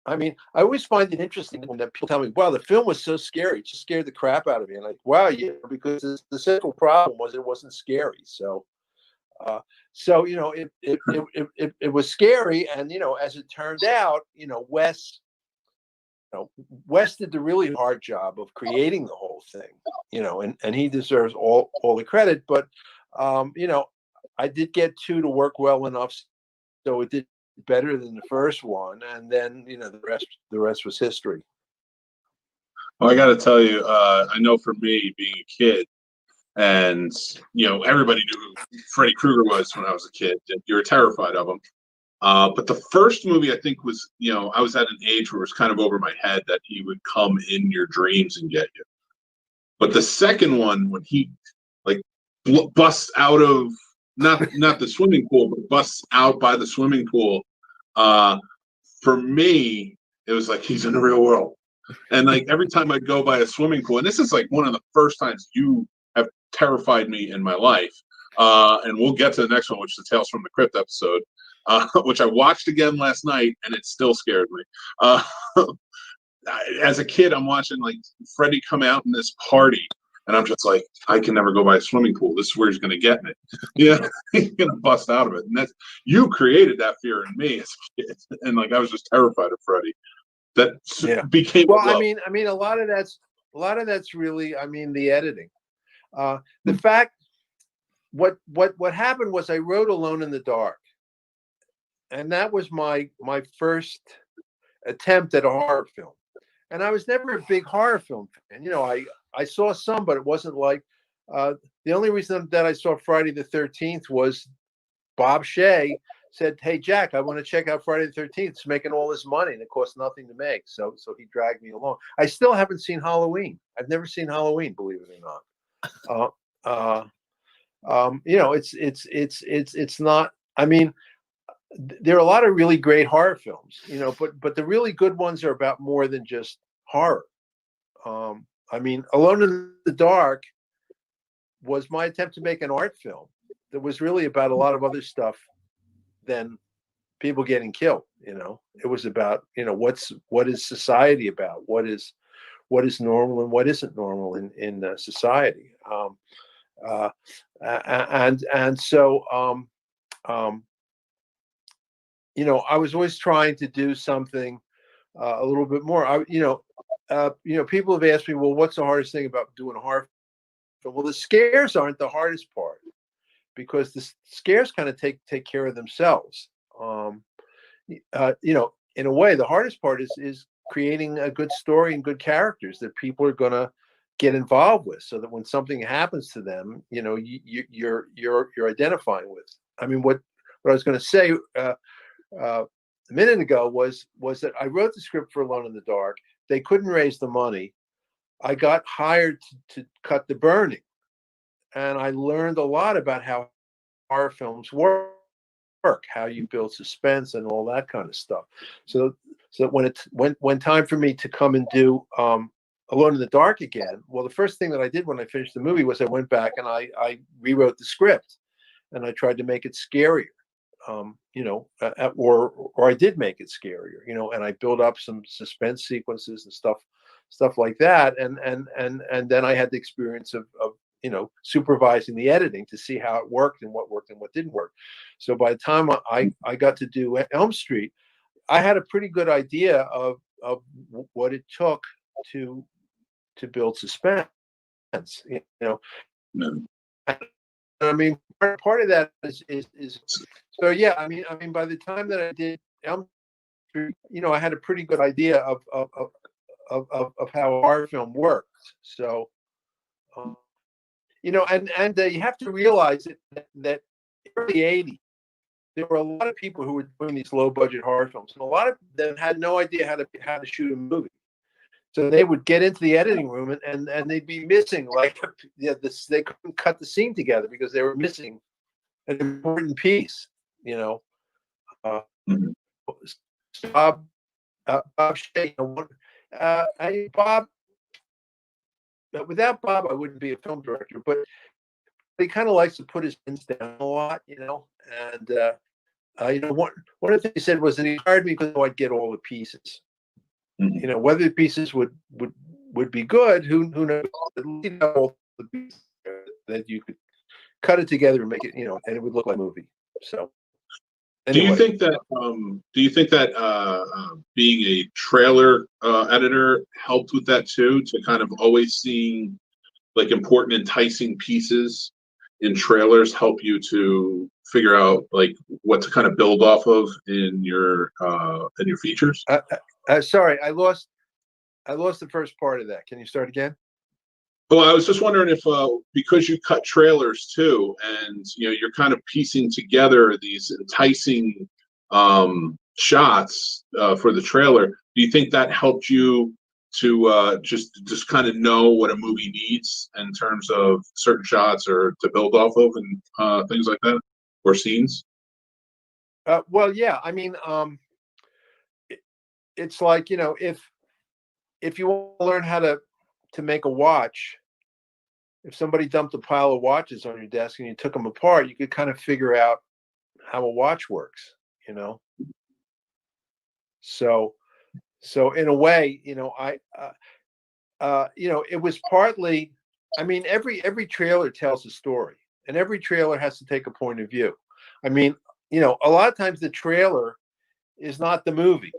I mean, I always find it interesting when people tell me, "Wow, the film was so scary; it just scared the crap out of me." And like, wow, yeah, because the simple problem was it wasn't scary. So, it was scary, and as it turned out, Wes did the really hard job of creating the whole thing, and he deserves all the credit. But I did get 2 to work well enough, so it did better than the first one, and then the rest was history. Well, I got to tell you, I know for me being a kid, and everybody knew who Freddy Krueger was when I was a kid. You were terrified of him. But the first movie, I think, was, I was at an age where it was kind of over my head that he would come in your dreams and get you. But the second one, when he busts out of not the swimming pool, but busts out by the swimming pool, for me, it was like he's in the real world. And like every time I go by a swimming pool, and this is like one of the first times you have terrified me in my life. And we'll get to the next one, which is the Tales from the Crypt episode. Which I watched again last night, and it still scared me. As a kid, I'm watching like Freddy come out in this party, and I'm just like, I can never go by a swimming pool. This is where he's going to get me. He's going to bust out of it. And you created that fear in me as a kid, and like I was just terrified of Freddy. That became well. I mean, a lot of that's really, the editing. The fact, what happened was I wrote Alone in the Dark. And that was my first attempt at a horror film. And I was never a big horror film fan. I saw some, but it wasn't like the only reason that I saw Friday the 13th was Bob Shea said, "Hey, Jack, I want to check out Friday the 13th. It's making all this money and it costs nothing to make." So he dragged me along. I still haven't seen Halloween. I've never seen Halloween, believe it or not. It's not, there are a lot of really great horror films, but the really good ones are about more than just horror. Alone in the Dark was my attempt to make an art film that was really about a lot of other stuff than people getting killed. It was about, what is society about? What is normal and what isn't normal in society? I was always trying to do something a little bit more. People have asked me, well, what's the hardest thing about doing a horror film? Well, the scares aren't the hardest part, because the scares kind of take care of themselves. In a way, the hardest part is creating a good story and good characters that people are going to get involved with, so that when something happens to them, you're identifying with. What I was going to say a minute ago was that I wrote the script for Alone in the Dark. They couldn't raise the money. I got hired to cut the burning, and I learned a lot about how horror films work, how you build suspense and all that kind of stuff. So when time for me to come and do Alone in the Dark again, well, the first thing that I did when I finished the movie was I went back and I rewrote the script, and I tried to make it scarier. Or I did make it scarier, and I built up some suspense sequences and stuff like that. And then I had the experience of supervising the editing to see how it worked and what didn't work. So by the time I got to do Elm Street, I had a pretty good idea of what it took to build suspense. No. I mean, part of that is so yeah. I mean, by the time that I did Elm Street, I had a pretty good idea of how a horror film works. So, and you have to realize that early '80s, there were a lot of people who were doing these low budget horror films, and a lot of them had no idea how to shoot a movie. So they would get into the editing room and they'd be missing they couldn't cut the scene together because they were missing an important piece. Mhm. Bob Shea, Bob. Without Bob, I wouldn't be a film director. But he kind of likes to put his pins down a lot, And one of the things he said was that he hired me because I'd get all the pieces. Mhm. Whether the pieces would be good, who knows? At least all the pieces that you could cut it together and make it, and it would look like a movie. So, anyway. Do you think that being a trailer editor helped with that too? To kind of always seeing like important, enticing pieces in trailers help you to figure out like what to kind of build off of in your features? Sorry, I lost the first part of that. Can you start again? Well, I was just wondering if because you cut trailers too, and you're kind of piecing together these enticing shots for the trailer. Do you think that helped you to just kind of know what a movie needs in terms of certain shots or to build off of and things like that, or scenes? Well, yeah. I mean, it's like if you want to learn how to make a watch, if somebody dumped a pile of watches on your desk and you took them apart, you could kind of figure out how a watch works. So in a way, it was partly. I mean, every trailer tells a story, and every trailer has to take a point of view. I mean, a lot of times the trailer is not the movie.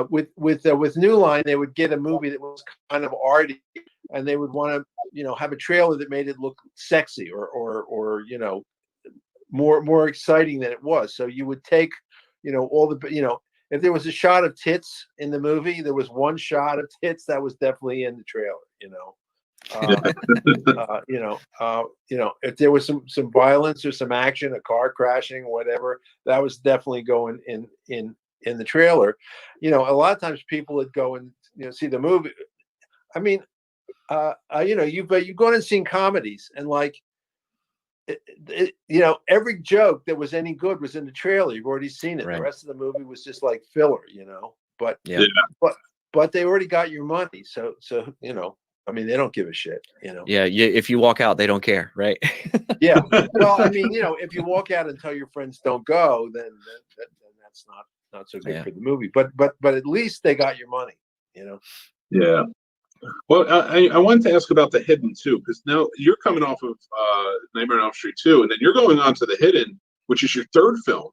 With New Line, they would get a movie that was kind of arty, and they would want to, have a trailer that made it look sexy or more exciting than it was. So you would take, all the, if there was a shot of tits in the movie, there was one shot of tits that was definitely in the trailer. If there was some violence or some action, a car crashing, whatever, that was definitely going in the trailer. A lot of times people would go and see the movie. I mean, you've gone and seen comedies, and like, every joke that was any good was in the trailer. You've already seen it. Right. The rest of the movie was just like filler, But yeah. but they already got your money, so I mean, they don't give a shit, Yeah, if you walk out, they don't care, right? Yeah. Well, I mean, if you walk out and tell your friends don't go, then that's not so good for the movie. But at least they got your money, Yeah. Well, I wanted to ask about The Hidden too, because now you're coming off of Nightmare on Elm Street 2, and then you're going on to The Hidden, which is your third film.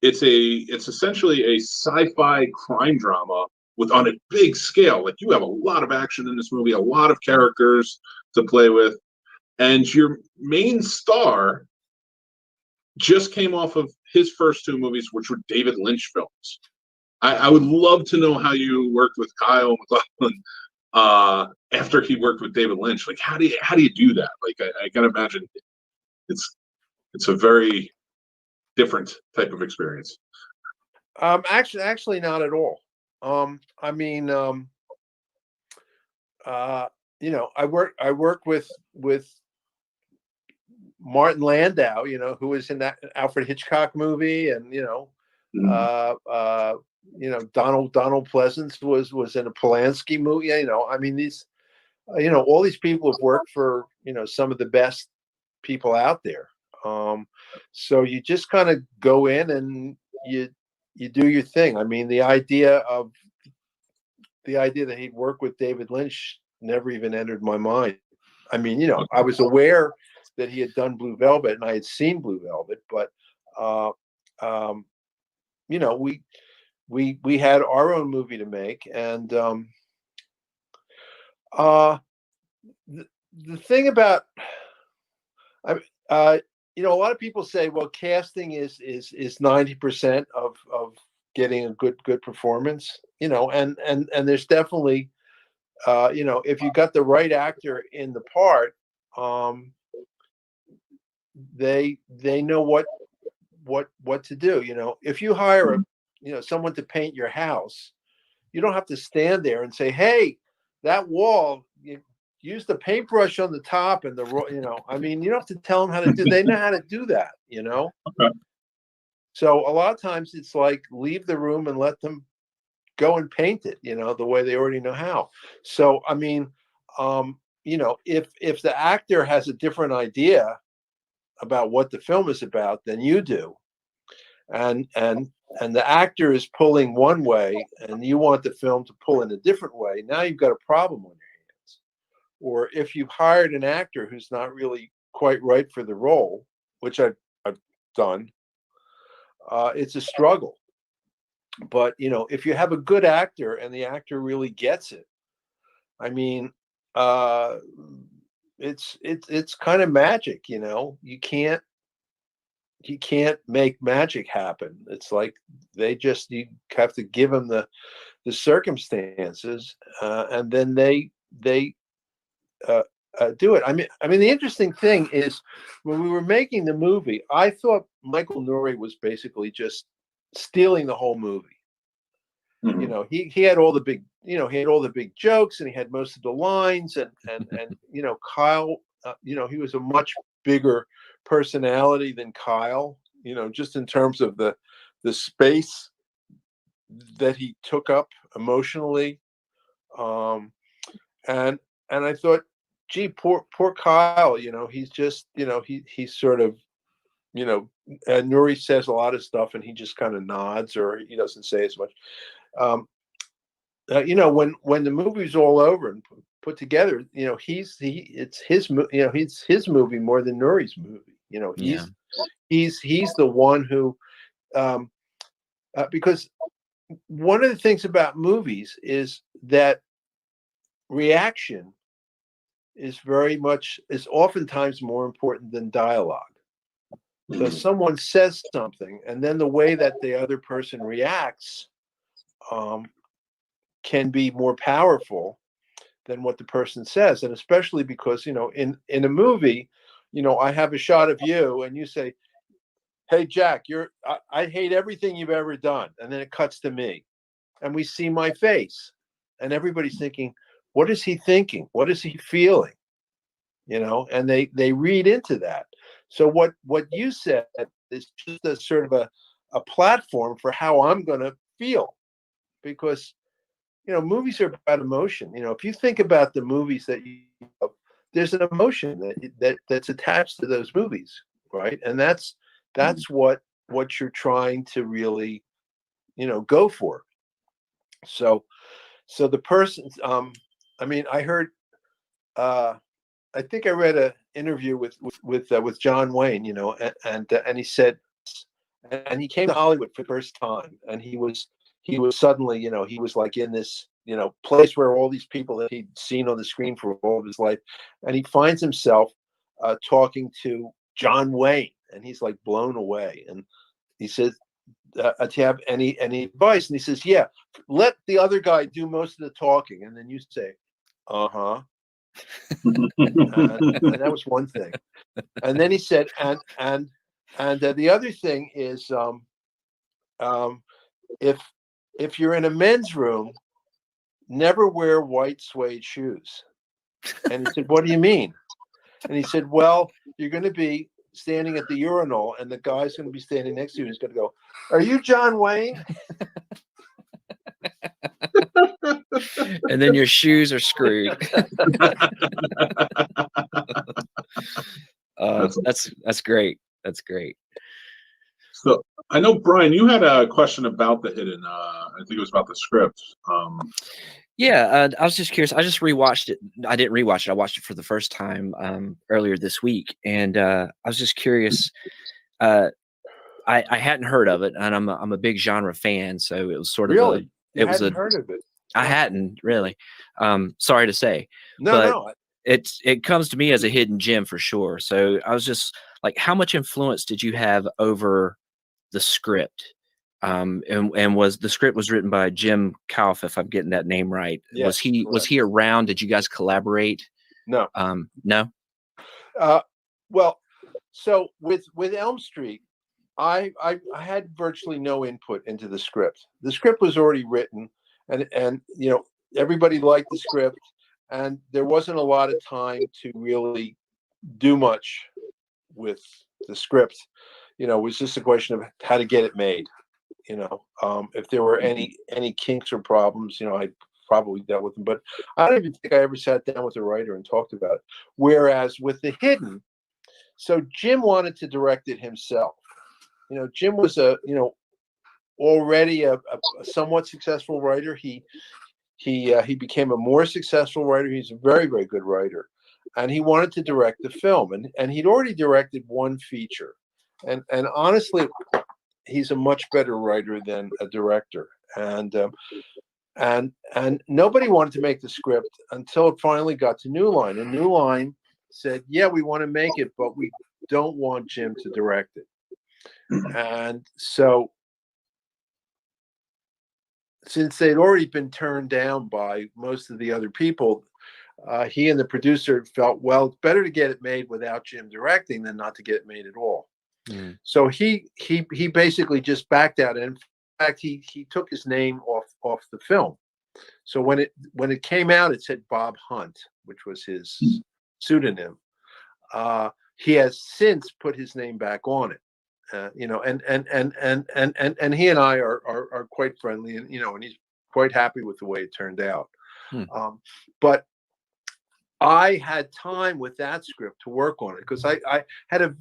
It's essentially a sci-fi crime drama on a big scale. Like, you have a lot of action in this movie, a lot of characters to play with, and your main star just came off of his first two movies, which were David Lynch films. I would love to know how you worked with Kyle MacLachlan after he worked with David Lynch. Like, how do you do that? Like, I gotta imagine it's a very different type of experience. Actually, not at all. I mean, I work with Martin Landau, who was in that Alfred Hitchcock movie, and Donald Pleasance was in a Polanski movie. I mean, these, all these people have worked for some of the best people out there. So you just kind of go in and you do your thing. I mean, the idea that he'd work with David Lynch never even entered my mind. I mean, I was aware that he had done Blue Velvet and I had seen Blue Velvet, but we had our own movie to make, and The thing about, you know, a lot of people say, well, casting is 90% of getting a good performance, you know, and there's definitely, you know, if you got the right actor in the part, they know what to do. You know, if you hire someone to paint your house, you don't have to stand there and say, hey, that wall, use the paintbrush on the top and I mean, you don't have to tell them how to do. They know how to do that, you know. Okay. So a lot of times it's like leave the room and let them go and paint it, you know, the way they already know how. So I mean, you know, if the actor has a different idea about what the film is about than you do, and the actor is pulling one way and you want the film to pull in a different way, now you've got a problem on your hands. Or if you've hired an actor who's not really quite right for the role, which I've done, it's a struggle. But you know, if you have a good actor and the actor really gets it, I mean, it's kind of magic, you know. You can't make magic happen. It's like you have to give them the circumstances, and then they do it. I mean, the interesting thing is when we were making the movie, I thought Michael Nouri was basically just stealing the whole movie. Mm-hmm. You know, he had all the big, he had all the big jokes and he had most of the lines, and you know, Kyle, you know, he was a much bigger personality than Kyle, you know, just in terms of the space that he took up emotionally. And I thought, gee, poor Kyle, you know, he's just, you know, he's sort of, you know, Nouri says a lot of stuff and he just kind of nods or he doesn't say as much. You know, when the movie's all over and put together, you know, it's his movie more than Nouri's movie. You know, he's the one who, because one of the things about movies is that reaction is oftentimes more important than dialogue. So someone says something, and then the way that the other person reacts can be more powerful than what the person says. And especially because, you know, in a movie, you know, I have a shot of you and you say, hey, Jack, I hate everything you've ever done. And then it cuts to me and we see my face and everybody's thinking, what is he thinking? What is he feeling? You know, and they read into that. So what you said is just a sort of a platform for how I'm going to feel, because, you know, movies are about emotion. You know, if you think about the movies that there's an emotion that's attached to those movies, right? And that's what you're trying to really, you know, go for. So the person, I mean, I heard, I think I read an interview with John Wayne, you know, and he said, and he came to Hollywood for the first time, and he was suddenly, you know, he was like in this, you know, place where all these people that he'd seen on the screen for all of his life, and he finds himself talking to John Wayne, and he's like blown away, and he says, do you have any advice? And he says, yeah, let the other guy do most of the talking, and then you say, uh-huh. And that was one thing. And then he said, and the other thing is, if you're in a men's room, never wear white suede shoes. And he said, what do you mean? And he said, well, you're going to be standing at the urinal and the guy's going to be standing next to you. He's going to go, are you John Wayne? And then your shoes are screwed. That's great. That's great. So I know, Brian, you had a question about the hidden. I think it was about the script. Yeah, I was just curious. I just rewatched it. I didn't rewatch it. I watched it for the first time earlier this week, and I was just curious. I hadn't heard of it, and I'm a big genre fan, so it was sort of really. It was heard of it. I hadn't really. Sorry to say, No, but no. it comes to me as a hidden gem for sure. So I was just like, how much influence did you have over the script? And was the script was written by Jim Kauf, if I'm getting that name right? Yes, Was he around? Did you guys collaborate? No. No. Well, so with Elm Street, I had virtually no input into the script. The script was already written, and you know, everybody liked the script, and there wasn't a lot of time to really do much with the script. You know, it was just a question of how to get it made. You know, if there were any kinks or problems, you know, I probably dealt with them. But I don't even think I ever sat down with a writer and talked about it. Whereas with The Hidden, so Jim wanted to direct it himself. You know, Jim was already a somewhat successful writer. He became a more successful writer. He's a very, very good writer, and he wanted to direct the film. And he'd already directed one feature, and honestly, he's a much better writer than a director. And nobody wanted to make the script until it finally got to New Line, and New Line said, "Yeah, we want to make it, but we don't want Jim to direct it." And so, since they'd already been turned down by most of the other people, he and the producer felt, well, it's better to get it made without Jim directing than not to get it made at all. Mm. So he basically just backed out. And in fact, he took his name off the film. So when it came out, it said Bob Hunt, which was his pseudonym. He has since put his name back on it. You know, and he and I are quite friendly, and you know, and he's quite happy with the way it turned out. But I had time with that script to work on it because I had a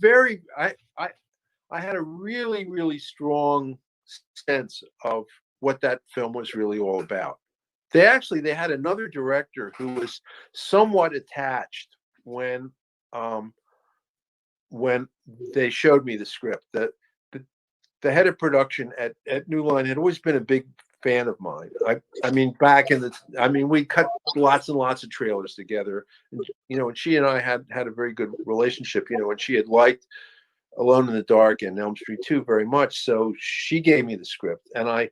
really, really strong sense of what that film was really all about. They had another director who was somewhat attached when they showed me the script. The head of production at New Line had always been a big fan of mine. I mean, we cut lots and lots of trailers together, and, you know, and she and I had a very good relationship, you know, and she had liked Alone in the Dark and Elm Street 2 very much. So she gave me the script, and I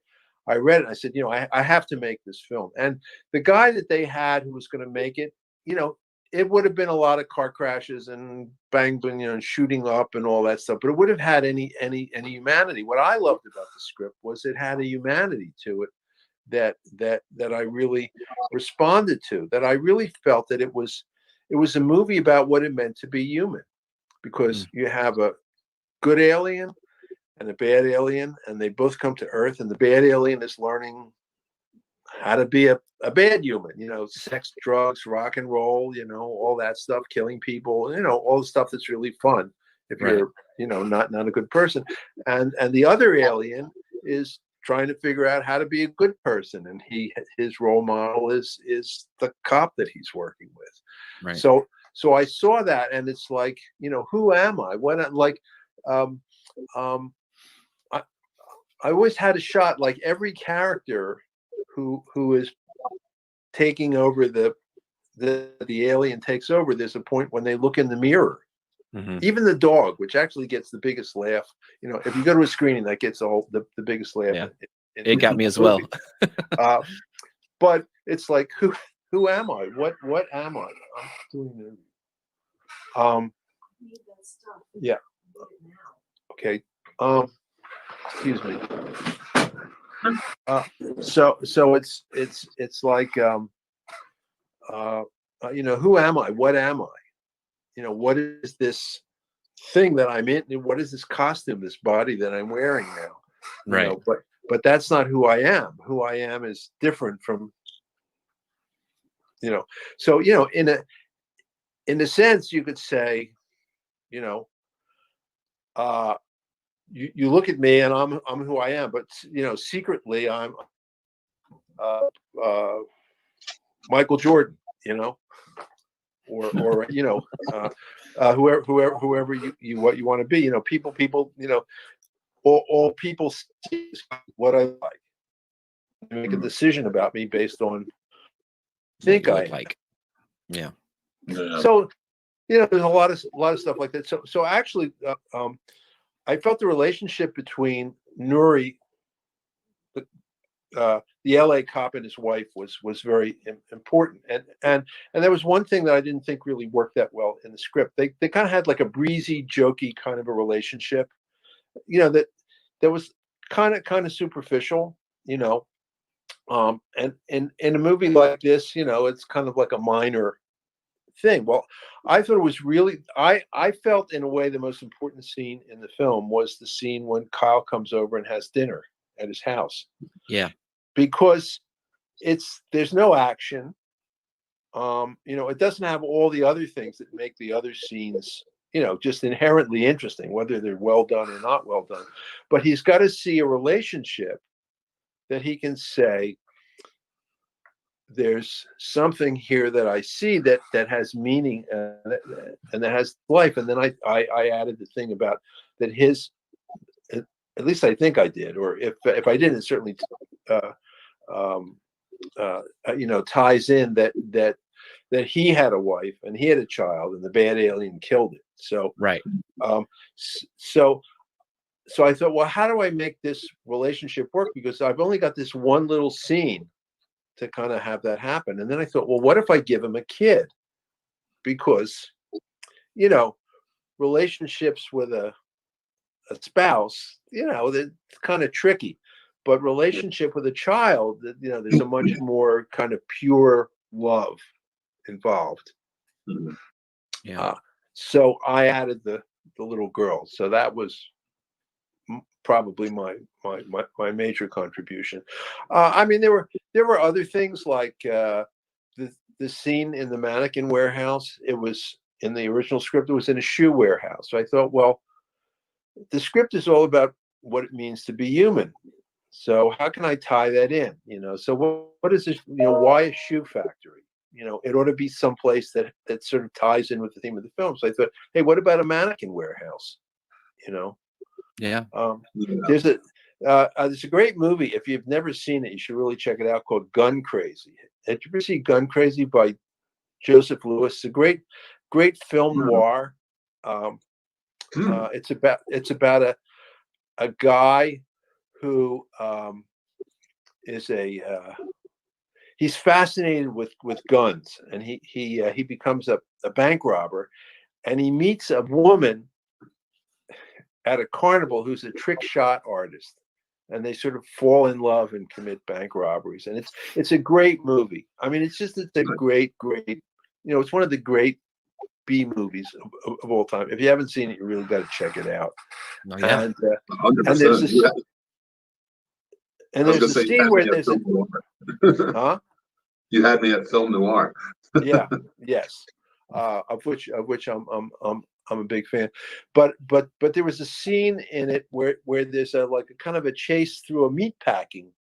read it. And I said, you know, I have to make this film. And the guy that they had who was going to make it, you know, it would have been a lot of car crashes and bang, you know, and shooting up and all that stuff, but it would have had any humanity. What I loved about the script was it had a humanity to it that I really responded to, that I really felt that it was a movie about what it meant to be human, because you have a good alien and a bad alien, and they both come to Earth, and the bad alien is learning how to be a bad human, you know, sex, drugs, rock and roll, you know, all that stuff, killing people, you know, all the stuff that's really fun if you're, you know, not a good person. And the other alien is trying to figure out how to be a good person, and his role model is the cop that he's working with. Right. So I saw that, and it's like, you know, who am I? I always had a shot, like every character who is taking over the alien takes over. There's a point when they look in the mirror. Mm-hmm. Even the dog, which actually gets the biggest laugh, you know, if you go to a screening, that gets the biggest laugh. Yeah. It got me as well. But it's like, who am I? What am I? I'm doing yeah. Okay. Excuse me. So it's like, you know, who am I? What am I? You know, what is this thing that I'm in? What is this costume, this body that I'm wearing now? Right. You know, but that's not who I am. Who I am is different from, you know. So, you know, in a sense, you could say, you know, you look at me and I'm who I am, but, you know, secretly I'm Michael Jordan, you know, or you know, whoever you what you want to be, you know, people, you know, all people see what I like, make a decision about me based on think I like. Yeah. So, there's a lot of stuff like that. So actually, I felt the relationship between Nuri, the LA cop, and his wife was very important. And there was one thing that I didn't think really worked that well in the script. They kind of had like a breezy, jokey kind of a relationship, that was kind of superficial, and in a movie like this, it's kind of like a minor thing. Well, I thought it was really, I felt in a way the most important scene in the film was the scene when Kyle comes over and has dinner at his house. Yeah. Because there's no action. It doesn't have all the other things that make the other scenes, just inherently interesting, whether they're well done or not well done. But he's got to see a relationship that he can say, there's something here that I see that has meaning and that has life. And then I added the thing about that his, at least I think I did, or if I didn't, it certainly ties in that he had a wife and he had a child and the bad alien killed it. So right. So I thought, well, how do I make this relationship work? Because I've only got this one little scene to kind of have that happen. And then I thought, well, what if I give him a kid? Because, relationships with a spouse, they're kind of tricky. But relationship with a child, there's a much more kind of pure love involved. Yeah. So I added the little girl. So that was probably my major contribution. I mean, there were other things like the scene in the mannequin warehouse. It was in the original script. It was in a shoe warehouse. So I thought, well, the script is all about what it means to be human. So how can I tie that in? So what is this? Why a shoe factory? It ought to be someplace that sort of ties in with the theme of the film. So I thought, hey, what about a mannequin warehouse? Yeah. There's a great movie. If you've never seen it, you should really check it out, called Gun Crazy. Did you ever see Gun Crazy by Joseph Lewis? It's a great film noir. It's about a guy who is he's fascinated with guns, and he becomes a bank robber, and he meets a woman at a carnival who's a trick shot artist, and they sort of fall in love and commit bank robberies. And it's a great movie. I mean, it's a great, it's one of the great B movies of all time. If you haven't seen it, you really got to check it out. Oh, yeah. And 100%. there's a scene where there's huh? You had me at film noir. Yeah. Yes. Of which I'm a big fan, but there was a scene in it where there's a kind of a chase through a meat packing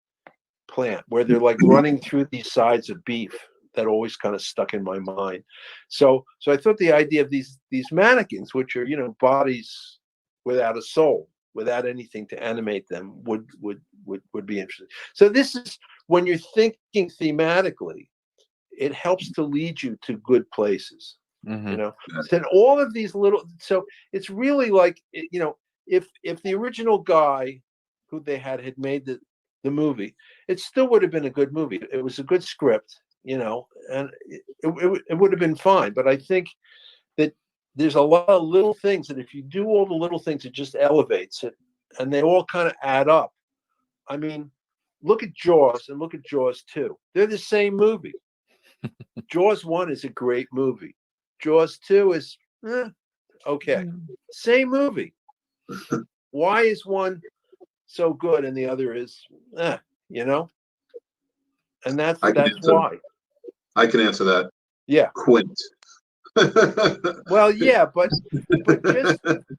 plant where they're like running through these sides of beef that always kind of stuck in my mind. So I thought the idea of these mannequins, which are bodies without a soul, without anything to animate them, would be interesting. So this is when you're thinking thematically, it helps to lead you to good places. So all of these little, so it's really like, if the original guy who they had made the movie, it still would have been a good movie. It was a good script, and it would have been fine. But I think that there's a lot of little things that if you do all the little things, it just elevates it, and they all kind of add up. I mean, look at Jaws and look at Jaws 2. They're the same movie. Jaws 1 is a great movie. Jaws 2 is okay. Same movie. Why is one so good and the other is And that's why. I can answer that. Yeah. Quint. Well, yeah, but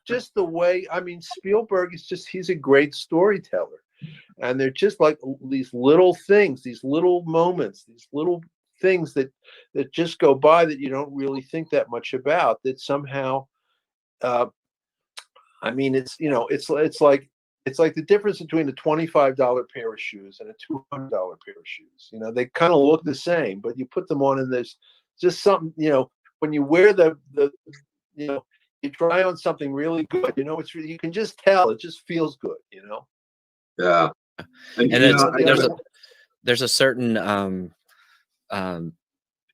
just the way, I mean, Spielberg he's a great storyteller. And they're just like these little things, these little moments, these little things that just go by that you don't really think that much about, that somehow I mean, it's like it's like the difference between a $25 pair of shoes and a $200 pair of shoes. You know, they kind of look the same, but you put them on and there's just something, you know, when you wear the you know, you try on something really good, you know, it's really, you can just tell it just feels good, you know. Yeah. And there's a certain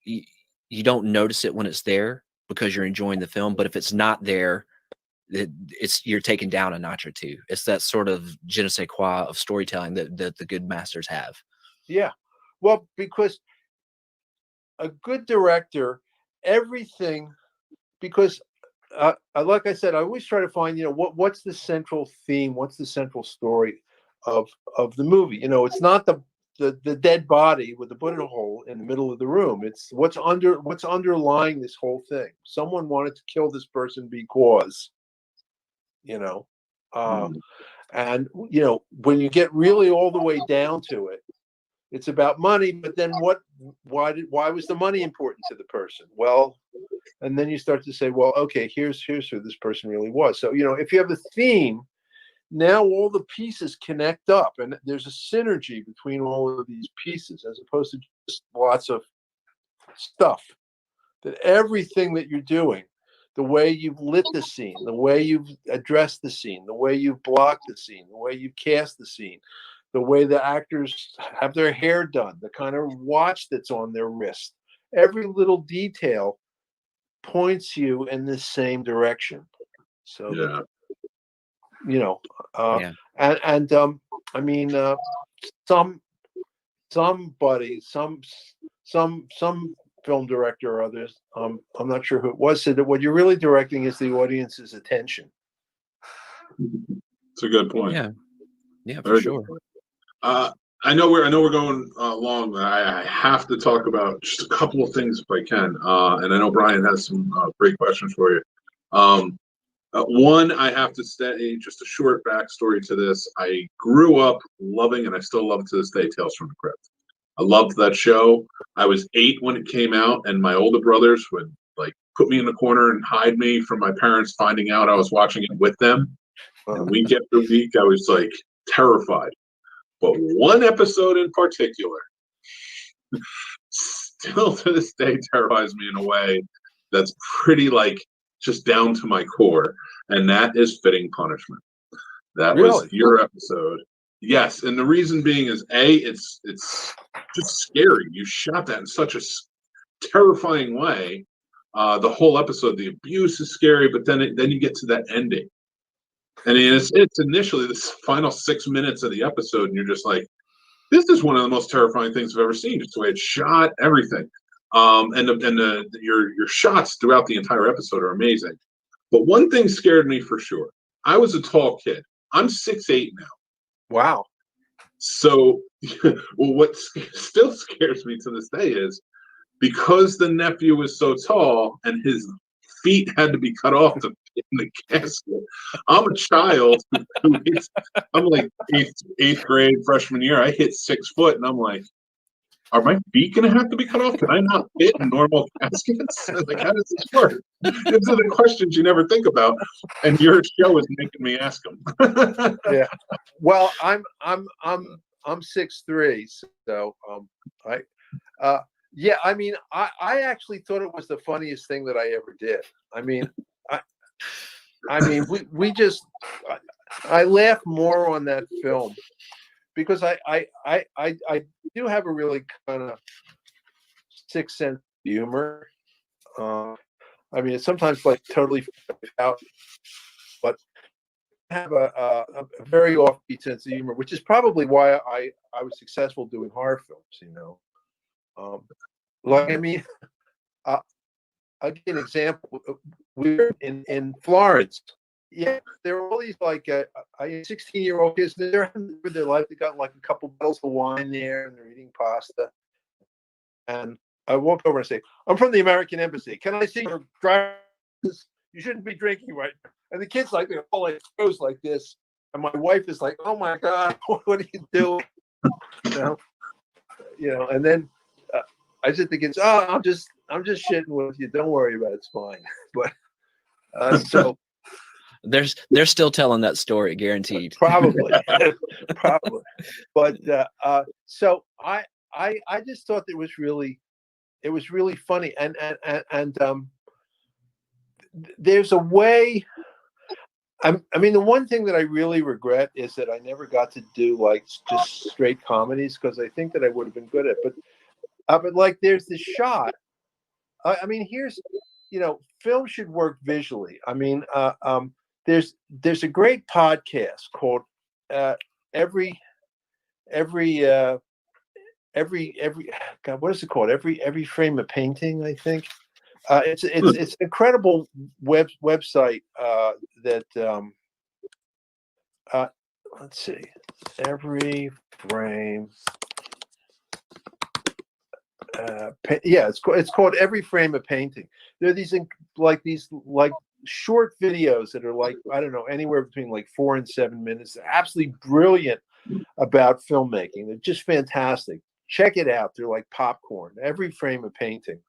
you don't notice it when it's there because you're enjoying the film, but if it's not there, it's you're taken down a notch or two. It's that sort of je ne sais quoi of storytelling that the good masters have. Yeah, well, because a good director, everything, because like I said, I always try to find, you know, what's the central theme, what's the central story of the movie. You know, it's not the dead body with the bullet hole in the middle of the room. It's what's underlying this whole thing. Someone wanted to kill this person because, you know, and you know, when you get really all the way down to it, it's about money. But then why was the money important to the person? Well, and then you start to say, well, okay, here's who this person really was. So, you know, if you have a theme, now all the pieces connect up, and there's a synergy between all of these pieces, as opposed to just lots of stuff. That everything that you're doing, the way you've lit the scene, the way you've addressed the scene, the way you've blocked the scene, the way you cast the scene, the way the actors have their hair done, the kind of watch that's on their wrist, every little detail points you in the same direction. So, yeah. You know, Yeah. and I mean, some film director or others, I'm not sure who it was, said that what you're really directing is the audience's attention. It's a good point. Yeah, for sure. I know we're going long. I have to talk about just a couple of things if I can. And I know Brian has some great questions for you. One, I have to say, just a short backstory to this. I grew up loving, and I still love it to this day, Tales from the Crypt. I loved that show. I was 8 when it came out, and my older brothers would like put me in the corner and hide me from my parents finding out I was watching it with them. And week after week, I was like terrified. But one episode in particular still to this day terrifies me in a way that's pretty like just down to my core, and that is Fitting Punishment. That was your episode. Yes, and the reason being is it's just scary. You shot that in such a terrifying way. The whole episode, the abuse is scary, but then you get to that ending, and it's initially this final 6 minutes of the episode, and you're just like, this is one of the most terrifying things I've ever seen. Just the way it's shot, everything. Your shots throughout the entire episode are amazing. But one thing scared me for sure. I was a tall kid. I'm 6'8" now. Wow. So, well, what still scares me to this day is because the nephew is so tall and his feet had to be cut off to fit in the casket. I'm a child I'm like eighth grade freshman year. I hit 6 foot, and I'm like, are my feet going to have to be cut off? Can I not fit in normal caskets? Like, how does this work? These are the questions you never think about, and your show is making me ask them. Yeah. Well, I'm 6'3", so yeah. I mean, I actually thought it was the funniest thing that I ever did. I mean, we just I laugh more on that film because I do have a really kind of sixth sense humor. I mean, it's sometimes like totally out, but I have a very offbeat sense of humor, which is probably why I was successful doing horror films. You know, like I mean, I'll give you an example. We were in Florence. Yeah, there were all these like 16-year-old kids. They're having their life. They got like a couple bottles of wine there, and they're eating pasta. And I walk over and say, "I'm from the American Embassy. Can I see your driver's? You shouldn't be drinking right now." And the kids like they're all like goes like this, and my wife is like, "Oh my God, what are you doing?" You know. And then I said to the kids, "Oh, I'm just shitting with you. Don't worry about it. It's fine." But so They're still telling that story, guaranteed. Probably, probably. But so I just thought it was really funny, and there's a way. I mean, the one thing that I really regret is that I never got to do like just straight comedies, because I think that I would have been good at it. But like, there's this shot. I mean, here's, film should work visually. I mean, there's a great podcast called every God, what is it called? Every frame a painting, I think. It's an incredible website that let's see, every frame. It's called Every Frame a Painting. There are these short videos that are like, I don't know, anywhere between like 4 and 7 minutes. They're absolutely brilliant about filmmaking. They're just fantastic. Check it out. They're like popcorn. Every Frame a Painting.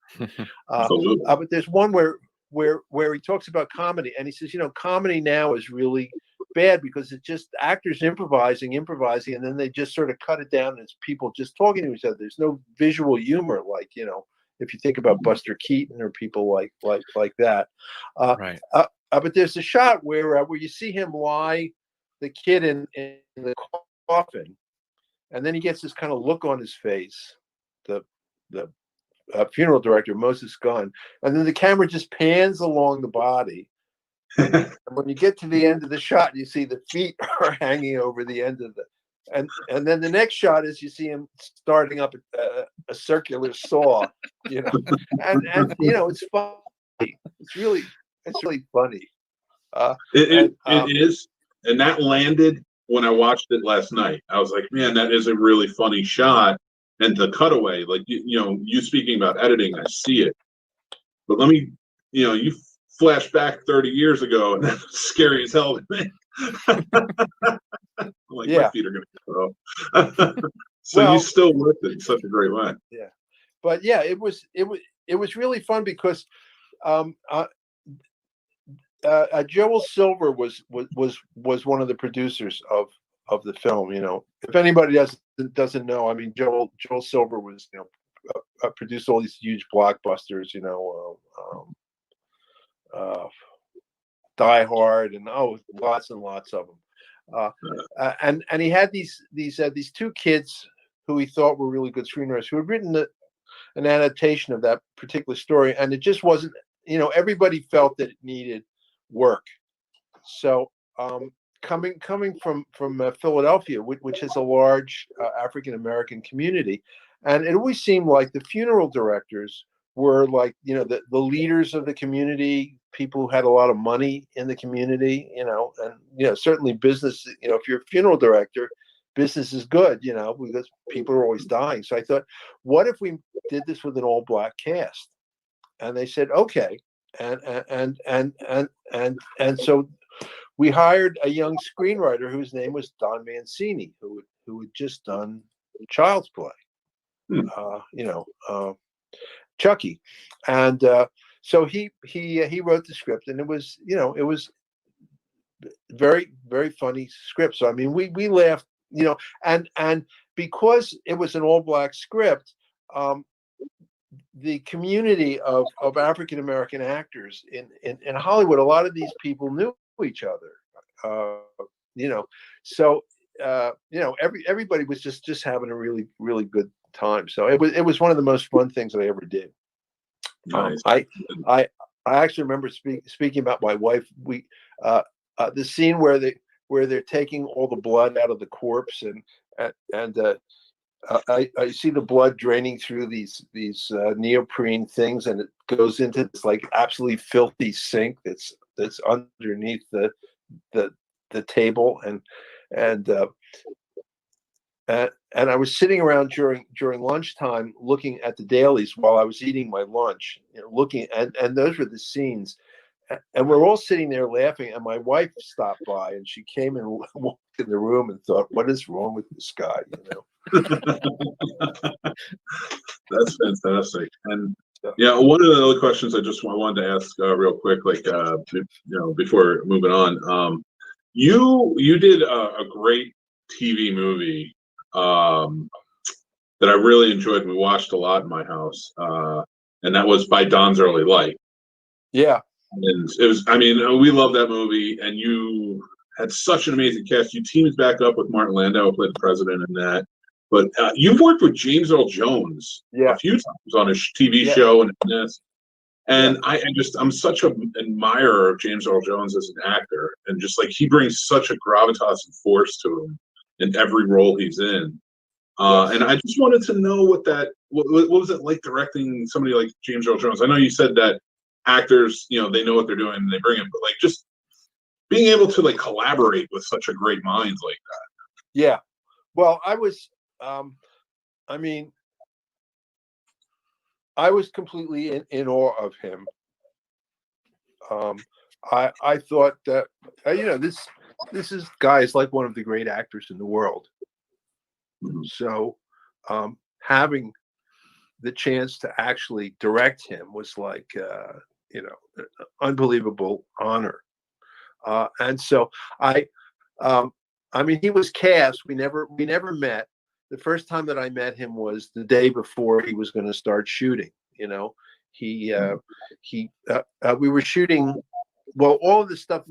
But there's one where he talks about comedy, and he says, comedy now is really bad because it's just actors improvising, and then they just sort of cut it down, and it's people just talking to each other. There's no visual humor, like, if you think about Buster Keaton or people like that. Right. But there's a shot where you see him lie the kid in the coffin, and then he gets this kind of look on his face, the funeral director, Moses Gunn, and then the camera just pans along the body. And when you get to the end of the shot, you see the feet are hanging over the end of and then the next shot is you see him starting up a circular saw, and it's funny. It's really funny. It is, and that landed when I watched it last night. I was like, man, that is a really funny shot. And the cutaway, like, you speaking about editing, I see it. But let me, you flash back 30 years ago, and that's scary as hell to me. Like, my feet are going to go. So you still worked it in such a great way. Yeah. But yeah, it was really fun because Joel Silver was one of the producers of the film. If anybody doesn't know, I mean, Joel Silver was produced all these huge blockbusters. Die Hard and lots and lots of them. And he had these two kids who he thought were really good screenwriters who had written an adaptation of that particular story, and it just wasn't. Everybody felt that it needed work. So coming from Philadelphia, which has a large African American community, and it always seemed like the funeral directors were like, the leaders of the community, people who had a lot of money in the community, and certainly business. If you're a funeral director, business is good, because people are always dying. So I thought, what if we did this with an all-black cast? And they said, okay. And so we hired a young screenwriter whose name was Don Mancini, who had just done Child's Play, Chucky, and so he wrote the script, and it was very, very funny script. So I mean, we laughed, and because it was an all-black script, the community of African American actors in Hollywood, a lot of these people knew each other, so everybody was just having a really, really good time. So it was one of the most fun things that I ever did. Nice. I actually remember speaking about my wife. We the scene where they're taking all the blood out of the corpse, and I see the blood draining through these neoprene things, and it goes into this like absolutely filthy sink that's underneath the table, and I was sitting around during lunchtime looking at the dailies while I was eating my lunch, looking, and those were the scenes, and we're all sitting there laughing, and my wife stopped by, and she came and walked in the room and thought, what is wrong with this guy? That's fantastic. And Yeah, one of the other questions I wanted to ask real quick, like before moving on, you did a great TV movie that I really enjoyed. We watched a lot in my house, and that was By Dawn's Early Light. Yeah, and it was. I mean, we love that movie, and you had such an amazing cast. You teamed back up with Martin Landau, who played the president in that. But you've worked with James Earl Jones a few times on his TV show and in this. And I'm such an admirer of James Earl Jones as an actor, and just like he brings such a gravitas and force to him in every role he's in. And I just wanted to know what was it like directing somebody like James Earl Jones? I know you said that actors, they know what they're doing and they bring it, but like just being able to like collaborate with such a great mind like that. Yeah. Well, I was, I was completely in awe of him. I thought that this guy is like one of the great actors in the world. So having the chance to actually direct him was like an unbelievable honor. And so he was cast. We never met. The first time that I met him was the day before he was going to start shooting. We were shooting. Well, all of the stuff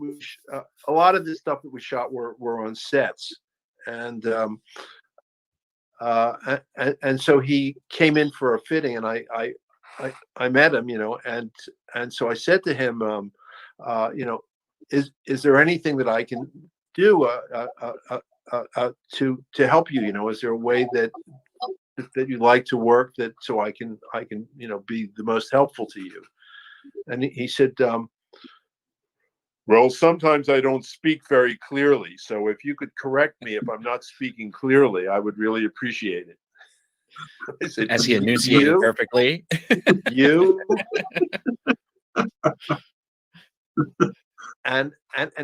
a lot of the stuff that we shot were on sets, and so he came in for a fitting, and I met him, and so I said to him, is there anything that I can do to help you? Is there a way that you'd like to work so I can be the most helpful to you? And he said, well, sometimes I don't speak very clearly, so if you could correct me if I'm not speaking clearly, I would really appreciate it. I said, as he enunciated perfectly. You. And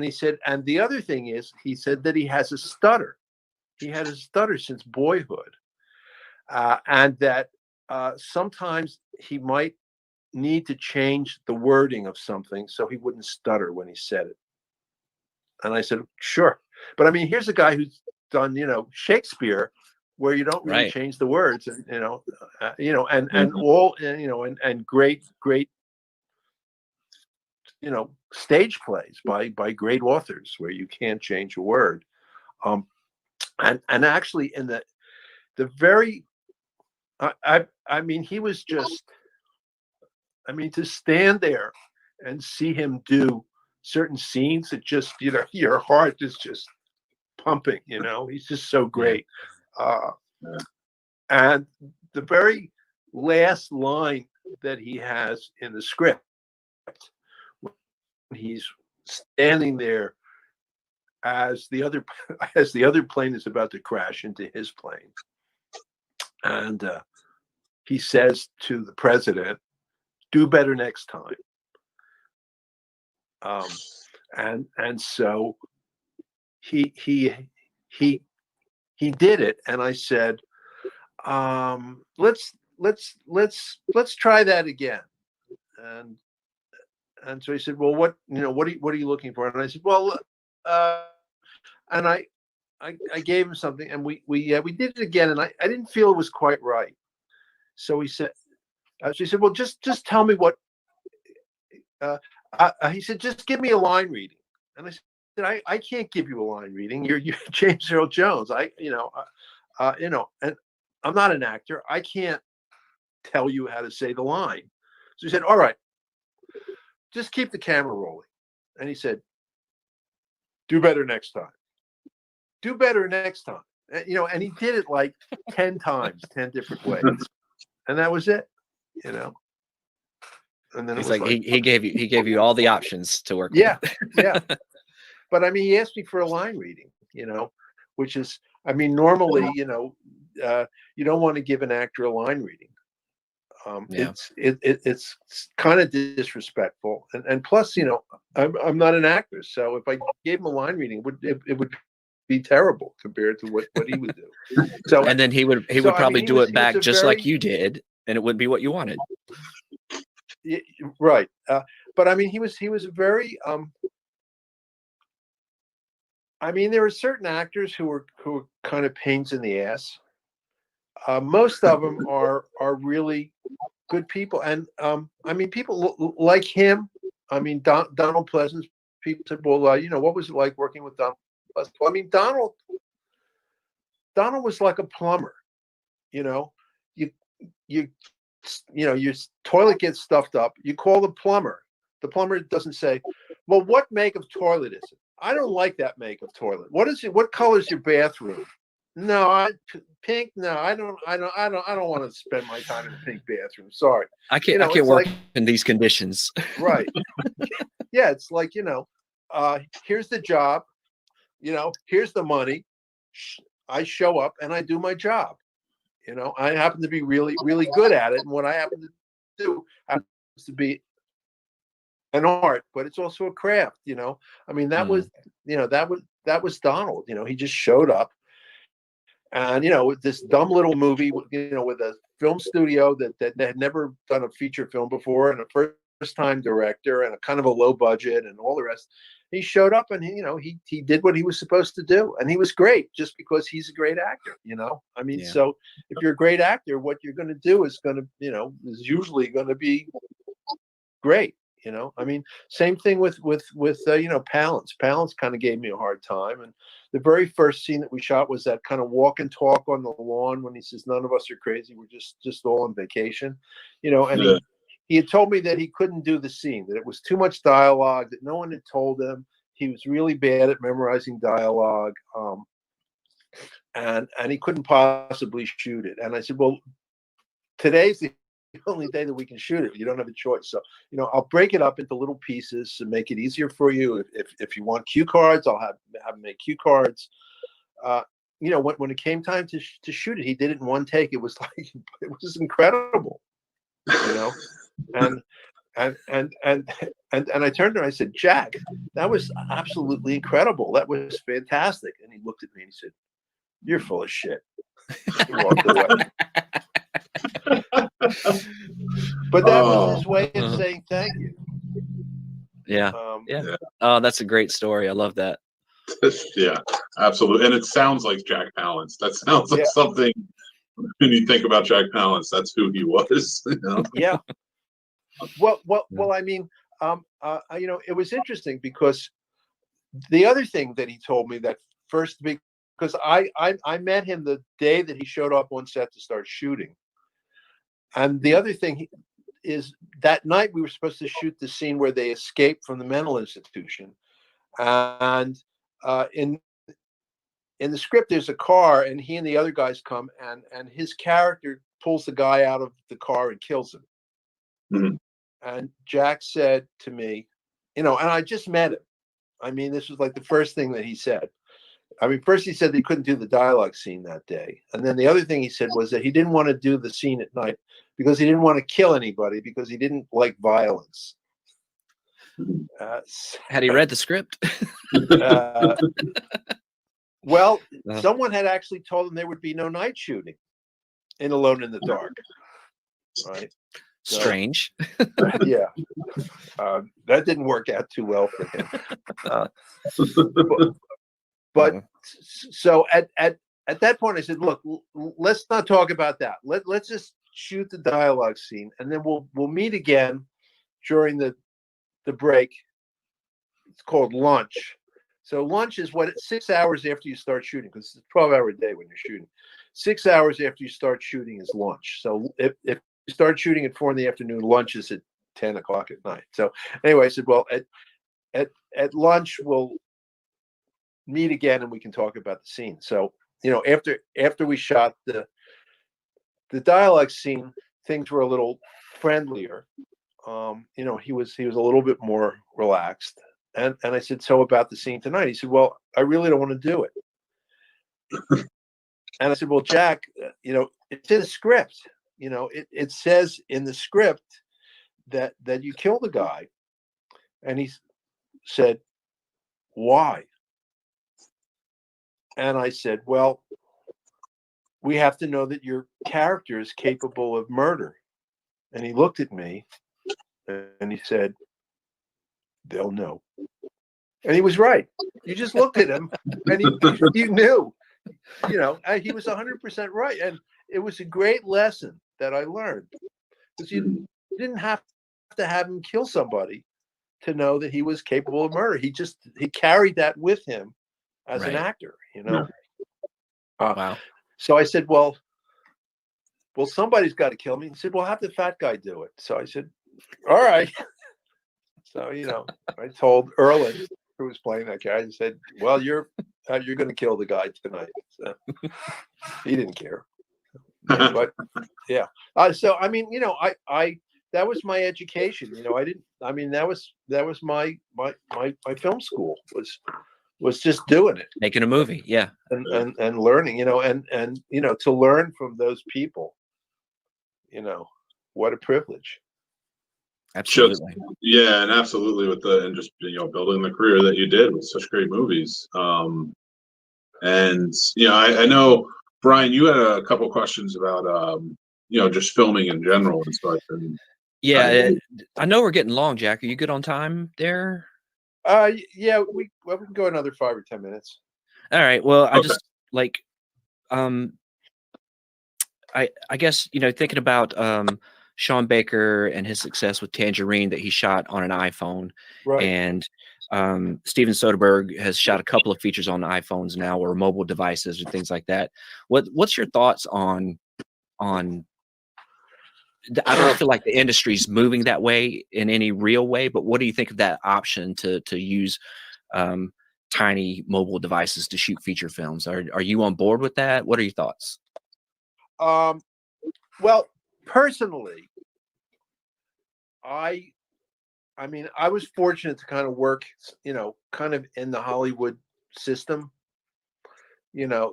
he said, and the other thing is, he said that he has a stutter. He had a stutter since boyhood, and that sometimes he might need to change the wording of something so he wouldn't stutter when he said it. And I said, sure. But here's a guy who's done, Shakespeare, where you don't really change the words, and great stage plays by great authors where you can't change a word. And actually in the very, he was just, to stand there and see him do certain scenes, it just, your heart is just pumping, he's just so great. And the very last line that he has in the script, he's standing there as the other plane is about to crash into his plane, and he says to the president, "Do better next time." And so he did it, and I said, let's try that again. And so he said, well, what are you looking for? And I said, well, and I gave him something, and we did it again, and I didn't feel it was quite right. So he said, well, just tell me what. He said, just give me a line reading. And I said, I can't give you a line reading. You're James Earl Jones. And I'm not an actor. I can't tell you how to say the line. So he said, all right, just keep the camera rolling. And he said, do better next time. Do better next time. And he did it like 10 times, 10 different ways. And that was it, And then he's like, he gave you all the options to work with. Yeah. But he asked me for a line reading, which is, normally, you don't want to give an actor a line reading. It's kind of disrespectful, and plus, I'm not an actor, so if I gave him a line reading, it would be terrible compared to what he would do. So, and then he would probably do it back just like you did, and it would be what you wanted. Yeah, right. But I mean, he was very. I mean, there are certain actors who are kind of pains in the ass. Most of them are really good people, and I mean, people like him. I mean, Donald Pleasance. People said, "Well, you know, what was it like working with Donald Pleasance?" Well, I mean, Donald was like a plumber. You know, you you you know, your toilet gets stuffed up. You call the plumber. The plumber doesn't say, "Well, what make of toilet is it? I don't like that make of toilet. What is it? What color is your bathroom?" No, pink. No, I don't want to spend my time in a pink bathroom. Sorry. I can't. You know, I can't it's work like, in these conditions. right. Yeah, it's like, you know, here's the job. You know, here's the money. I show up and I do my job. You know, I happen to be really, really good at it, and what I happen to do happens to be an art, but it's also a craft. You know, I mean, that was, you know, that was Donald. You know, he just showed up. And, you know, with this dumb little movie, you know, with a film studio that had never done a feature film before, and a first-time director, and a kind of a low budget, and all the rest, he showed up, and you know, he did what he was supposed to do, and he was great just because he's a great actor. You know, I mean, Yeah. so if you're a great actor, what you're going to do is going to, you know, is usually going to be great. You know, I mean, same thing with you know, Palance. Palance kind of gave me a hard time, and the very first scene that we shot was that kind of walk and talk on the lawn when he says, "None of us are crazy. We're just all on vacation," you know. And he had told me that he couldn't do the scene, that it was too much dialogue, that no one had told him. He was really bad at memorizing dialogue, and he couldn't possibly shoot it. And I said, "Well, today's the only day that we can shoot it. You don't have a choice. So, you know, I'll break it up into little pieces to make it easier for you. If you want cue cards, I'll have him make cue cards." You know, when it came time to shoot it, he did it in one take. It was like, it was incredible. You know, and I turned to him and I said, "Jack, that was absolutely incredible. That was fantastic." And he looked at me and he said, "You're full of shit." He walked away. But that was his way of saying thank you. Yeah. Yeah. Oh, that's a great story. I love that. Yeah, absolutely. And it sounds like Jack Palance. That sounds like something when you think about Jack Palance, that's who he was. You know? Yeah. Well, I mean, you know, it was interesting because the other thing that he told me that first, because I met him the day that he showed up on set to start shooting. And the other thing is that night we were supposed to shoot the scene where they escape from the mental institution. And in the script, there's a car, and he and the other guys come, and his character pulls the guy out of the car and kills him. Mm-hmm. And Jack said to me, you know, and I just met him. I mean, this was like the first thing that he said. I mean, first he said he couldn't do the dialogue scene that day. And then the other thing he said was that he didn't want to do the scene at night because he didn't want to kill anybody, because he didn't like violence. Had he read the script? Well, someone had actually told him there would be no night shooting in Alone in the Dark. Right? So, strange. Yeah. That didn't work out too well for him. But so at that point, I said, "Look, let's not talk about that. Let's just shoot the dialogue scene, and then we'll meet again during the break. It's called lunch. So lunch is 6 hours after you start shooting, because it's a 12-hour day when you're shooting. 6 hours after you start shooting is lunch. So if you start shooting at 4 p.m, lunch is at 10 o'clock at night. So anyway, I said, well, at lunch we'll meet again and we can talk about the scene. So, you know, after we shot the dialogue scene, things were a little friendlier. You know, he was a little bit more relaxed. And I said, "So about the scene tonight?" He said, "Well, I really don't want to do it." And I said, "Well, Jack, you know, it's in the script. You know, it says in the script that you kill the guy." And he said, "Why?" And I said, "Well, we have to know that your character is capable of murder." And he looked at me and he said, "They'll know." And he was right. You just looked at him and you knew, and he was 100% right. And it was a great lesson that I learned, because you didn't have to have him kill somebody to know that he was capable of murder. He carried that with him as an actor, Wow. So I said, well, somebody's got to kill me. He said, well, have the fat guy do it. So I said, all right. So, I told Erland, who was playing that guy, I said, well, you're going to kill the guy tonight. So he didn't care. But yeah. So, I mean, I that was my education. That was my film school was just doing it. Making a movie. Yeah. And learning, and to learn from those people, what a privilege. Absolutely. Yeah, and absolutely and just building the career that you did with such great movies. And I know, Brian, you had a couple questions about just filming in general and such. And yeah, I know we're getting long, Jack. Are you good on time there? Yeah, we can go another 5 or 10 minutes. All right. Well, I just I guess thinking about Sean Baker and his success with Tangerine that he shot on an iPhone, right? And Steven Soderbergh has shot a couple of features on iPhones now, or mobile devices, or things like that. What's your thoughts on? I don't feel like the industry's moving that way in any real way, but what do you think of that option to use tiny mobile devices to shoot feature films? Are you on board with that? What are your thoughts? Well, personally, I was fortunate to kind of work, kind of in the Hollywood system,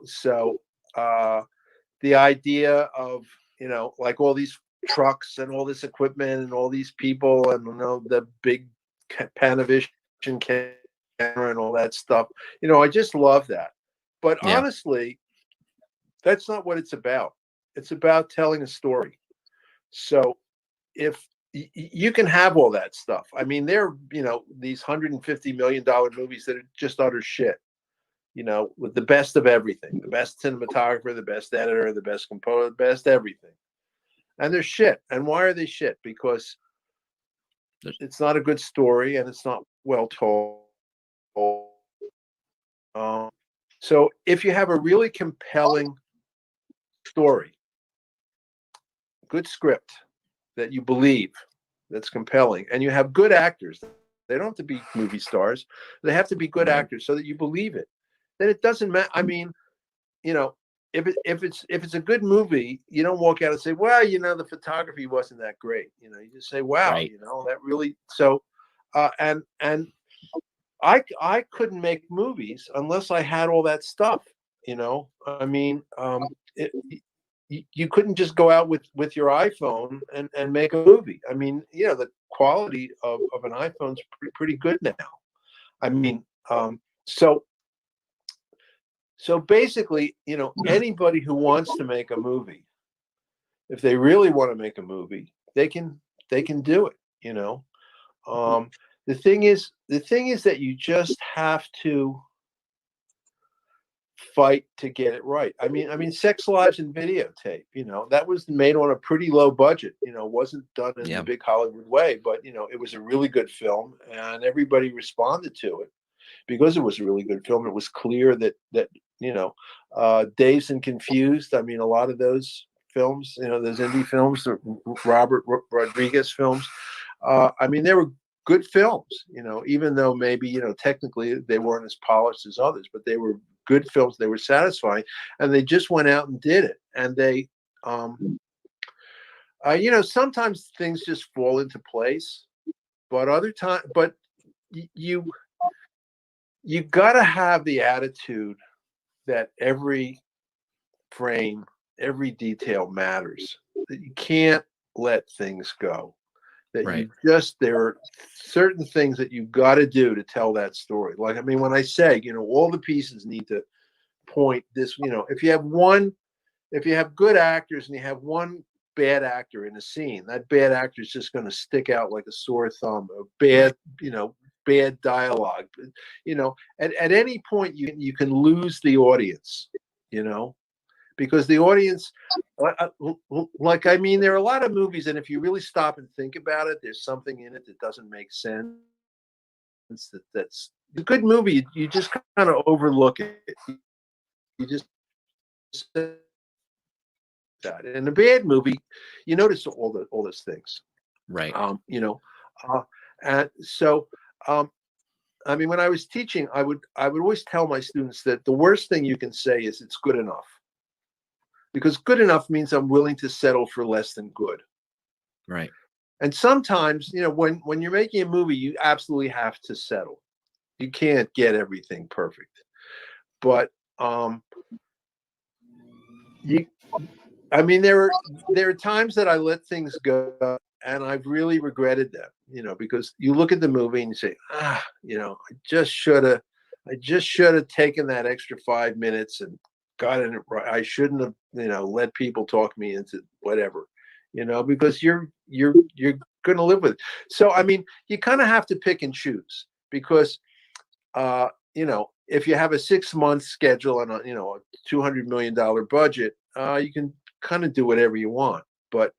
so the idea of, like all these trucks and all this equipment and all these people and the big Panavision camera and all that stuff, I just love that. But honestly, that's not what it's about. It's about telling a story. So if you can have all that stuff, I mean, there are, these $150 million movies that are just utter shit, with the best of everything, the best cinematographer, the best editor, the best composer, the best everything. And they're shit. And why are they shit? Because it's not a good story and it's not well told. So if you have a really compelling story, good script that you believe, that's compelling, and you have good actors, they don't have to be movie stars, they have to be good actors so that you believe it, then it doesn't matter. I mean, if it's a good movie, you don't walk out and say, well, the photography wasn't that great. You just say, wow, right. That really, so and I couldn't make movies unless I had all that stuff. I mean, you couldn't just go out with your iPhone and make a movie. I mean, the quality of an iPhone's pretty good now. I mean, so basically, anybody who wants to make a movie, if they really want to make a movie, they can do it. The thing is that you just have to fight to get it right. I mean, Sex Lives and Videotape, that was made on a pretty low budget. Wasn't done in a big Hollywood way, but it was a really good film, and everybody responded to it because it was a really good film. It was clear that Dazed and Confused. I mean, a lot of those films, those indie films, the Robert Rodriguez films. I mean, they were good films. Even though maybe technically they weren't as polished as others, but they were good films. They were satisfying, and they just went out and did it. And they, sometimes things just fall into place, but other time, but you got to have the attitude that every frame, every detail matters, that you can't let things go, that there are certain things that you've got to do to tell that story. Like, I mean, when I say, all the pieces need to point this, if you have good actors and you have one bad actor in a scene, that bad actor is just going to stick out like a sore thumb. A bad, bad dialogue. At any point you can lose the audience. Because the audience, there are a lot of movies, and if you really stop and think about it, there's something in it that doesn't make sense. That's a good movie. You just kind of overlook it. You just that. In a bad movie, you notice all those things. Right. And so, when I was teaching, I would always tell my students that the worst thing you can say is it's good enough. Because good enough means I'm willing to settle for less than good. Right. And sometimes, when you're making a movie, you absolutely have to settle. You can't get everything perfect. But there are times that I let things go, and I've really regretted them. Because you look at the movie and you say, I just should have taken that extra 5 minutes and gotten it right. I shouldn't have, let people talk me into whatever, because you're going to live with it. So, you kind of have to pick and choose because, if you have a 6-month schedule and a $200 million budget, you can kind of do whatever you want. But,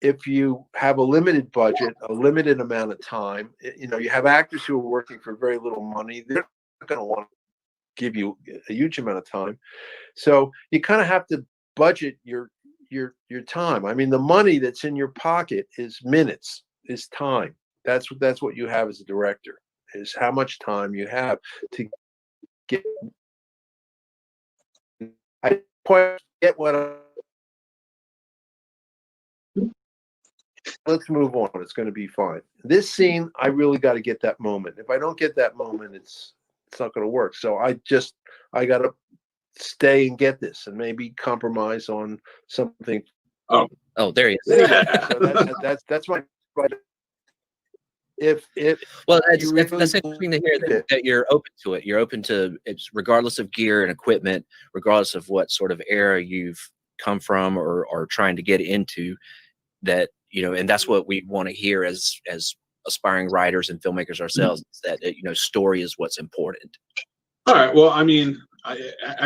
if you have a limited budget, a limited amount of time, you have actors who are working for very little money. They're not going to want to give you a huge amount of time. So you kind of have to budget your time. The money that's in your pocket is minutes, is time. That's what you have as a director, is how much time you have to get. I quite get what let's move on. It's going to be fine. This scene, I really got to get that moment. If I don't get that moment, it's not going to work. So I got to stay and get this, and maybe compromise on something. Oh, there he is. Anyway, so that's my. That's interesting to hear that you're open to it. You're open to it, regardless of gear and equipment, regardless of what sort of era you've come from or trying to get into. That and that's what we want to hear as aspiring writers and filmmakers ourselves. Is that story is what's important. All right. Well, I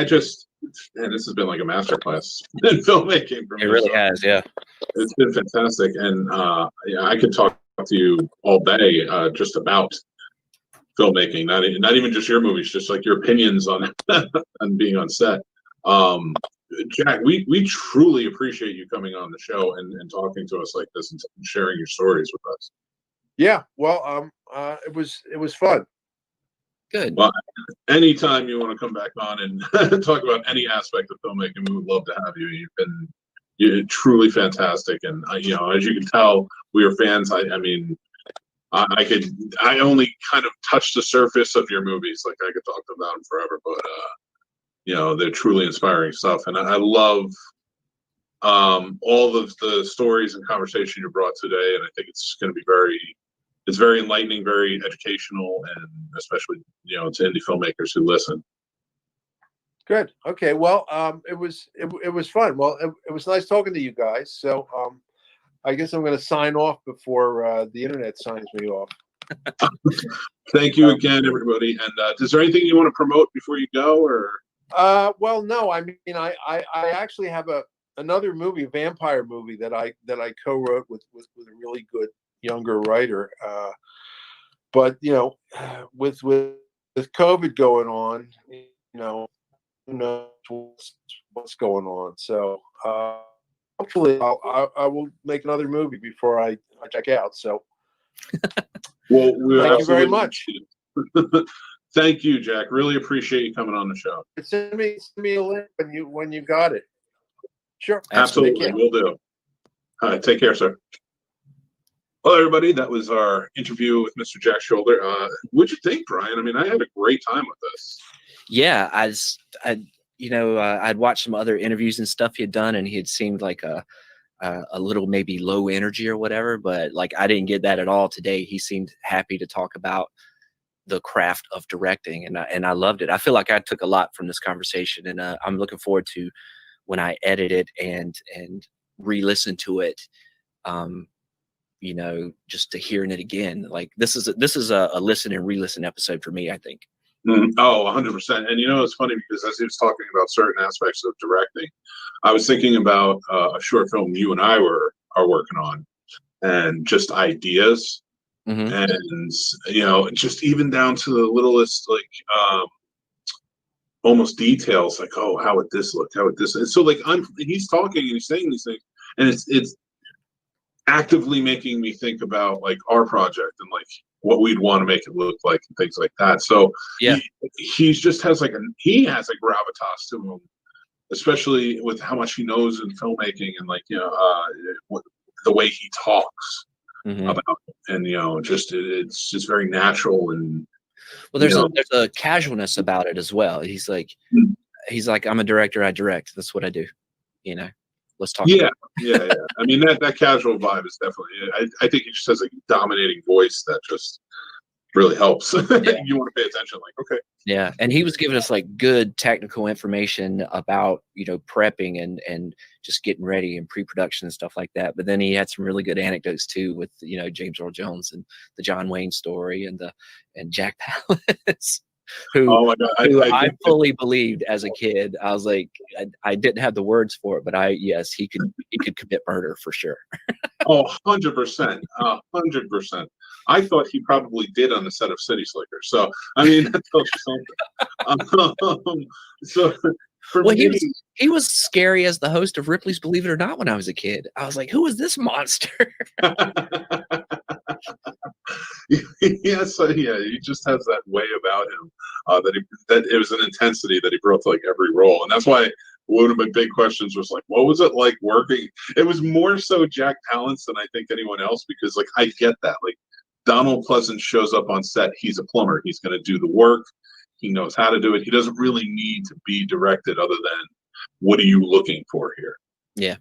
just, man, this has been like a masterclass in filmmaking for me. It really has, yeah. It's been fantastic, and I could talk to you all day just about filmmaking, not even just your movies, just like your opinions on on being on set. Jack, we truly appreciate you coming on the show and talking to us like this and sharing your stories with us. Yeah, well, it was fun. Good. Well, anytime you want to come back on and talk about any aspect of filmmaking, we would love to have you. You're truly fantastic, and as you can tell, we are fans. I only kind of touched the surface of your movies. Like I could talk about them forever, but they're truly inspiring stuff, and I love all of the stories and conversation you brought today. And I think it's going to be very enlightening, very educational, and especially to indie filmmakers who listen. Good. Okay. Well, it was fun. Well, it was nice talking to you guys. So I guess I'm going to sign off before the internet signs me off. Thank you again, everybody. And is there anything you want to promote before you go, or? Well, no. I actually have another movie, a vampire movie that I co-wrote with a really good younger writer. But with COVID going on, who knows what's going on. So hopefully I will make another movie before I check out. So well, thank you very much. Thank you, Jack. Really appreciate you coming on the show. Send me a link when you got it. Sure. Absolutely. We'll do. All right. Take care, sir. Well, everybody, that was our interview with Mr. Jack Sholder. What'd you think, Brian? I had a great time with this. Yeah, I'd watched some other interviews and stuff he had done, and he had seemed like a little maybe low energy or whatever, but like I didn't get that at all today. He seemed happy to talk about the craft of directing, and I loved it. I feel like I took a lot from this conversation, and I'm looking forward to when I edit it and re-listen to it, just to hearing it again. Like this is a listen and re-listen episode for me, I think. Oh, 100%. And it's funny because as he was talking about certain aspects of directing, I was thinking about a short film you and I are working on, and just ideas, and just even down to the littlest almost details, like, oh, how would this look? How would this? And so he's talking and he's saying these things, and it's actively making me think about like our project and like what we'd want to make it look like and things like that. So yeah, he just has he has a gravitas to him, especially with how much he knows in filmmaking and the way he talks about it. And it's just very natural. And well, there's a casualness about it as well. He's like I'm a director, I direct, that's what I do, let's talk. Yeah. I mean, that casual vibe is definitely, I think he just has a dominating voice that just really helps. You want to pay attention, like, okay. Yeah. And he was giving us like good technical information about, prepping and just getting ready and pre-production and stuff like that. But then he had some really good anecdotes too with, James Earl Jones and the John Wayne story and Jack Palance. Who I fully believed as a kid. I was like, I didn't have the words for it, but he could commit murder for sure. Oh, 100%. 100%. I thought he probably did on the set of City Slickers. So, I mean, that tells you something. He was scary as the host of Ripley's Believe It or Not when I was a kid. I was like, who is this monster? Yes, he just has that way about him that it was an intensity that he brought to like every role, and that's why one of my big questions was like, what was it like working? It was more so Jack Palance than I think anyone else, because like I get that, like Donald Pleasance shows up on set, he's a plumber, he's going to do the work, he knows how to do it, he doesn't really need to be directed other than what are you looking for here. Yeah.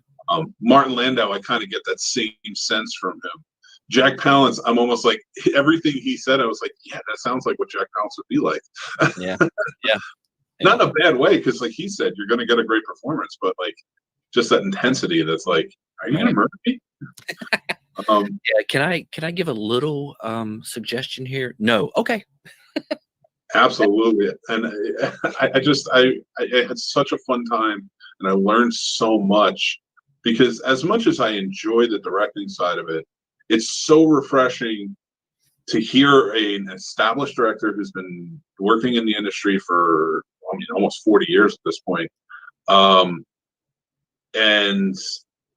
Martin Landau, I kind of get that same sense from him. Jack Palance, I'm almost like everything he said, I was like, yeah, that sounds like what Jack Palance would be like. Yeah. Not in a bad way, because like he said, you're going to get a great performance, but like just that intensity that's like, are you going to murder me? Can I give a little suggestion here? No. Okay. Absolutely. And I had such a fun time, and I learned so much, because as much as I enjoy the directing side of it, it's so refreshing to hear an established director who's been working in the industry for almost 40 years at this point, and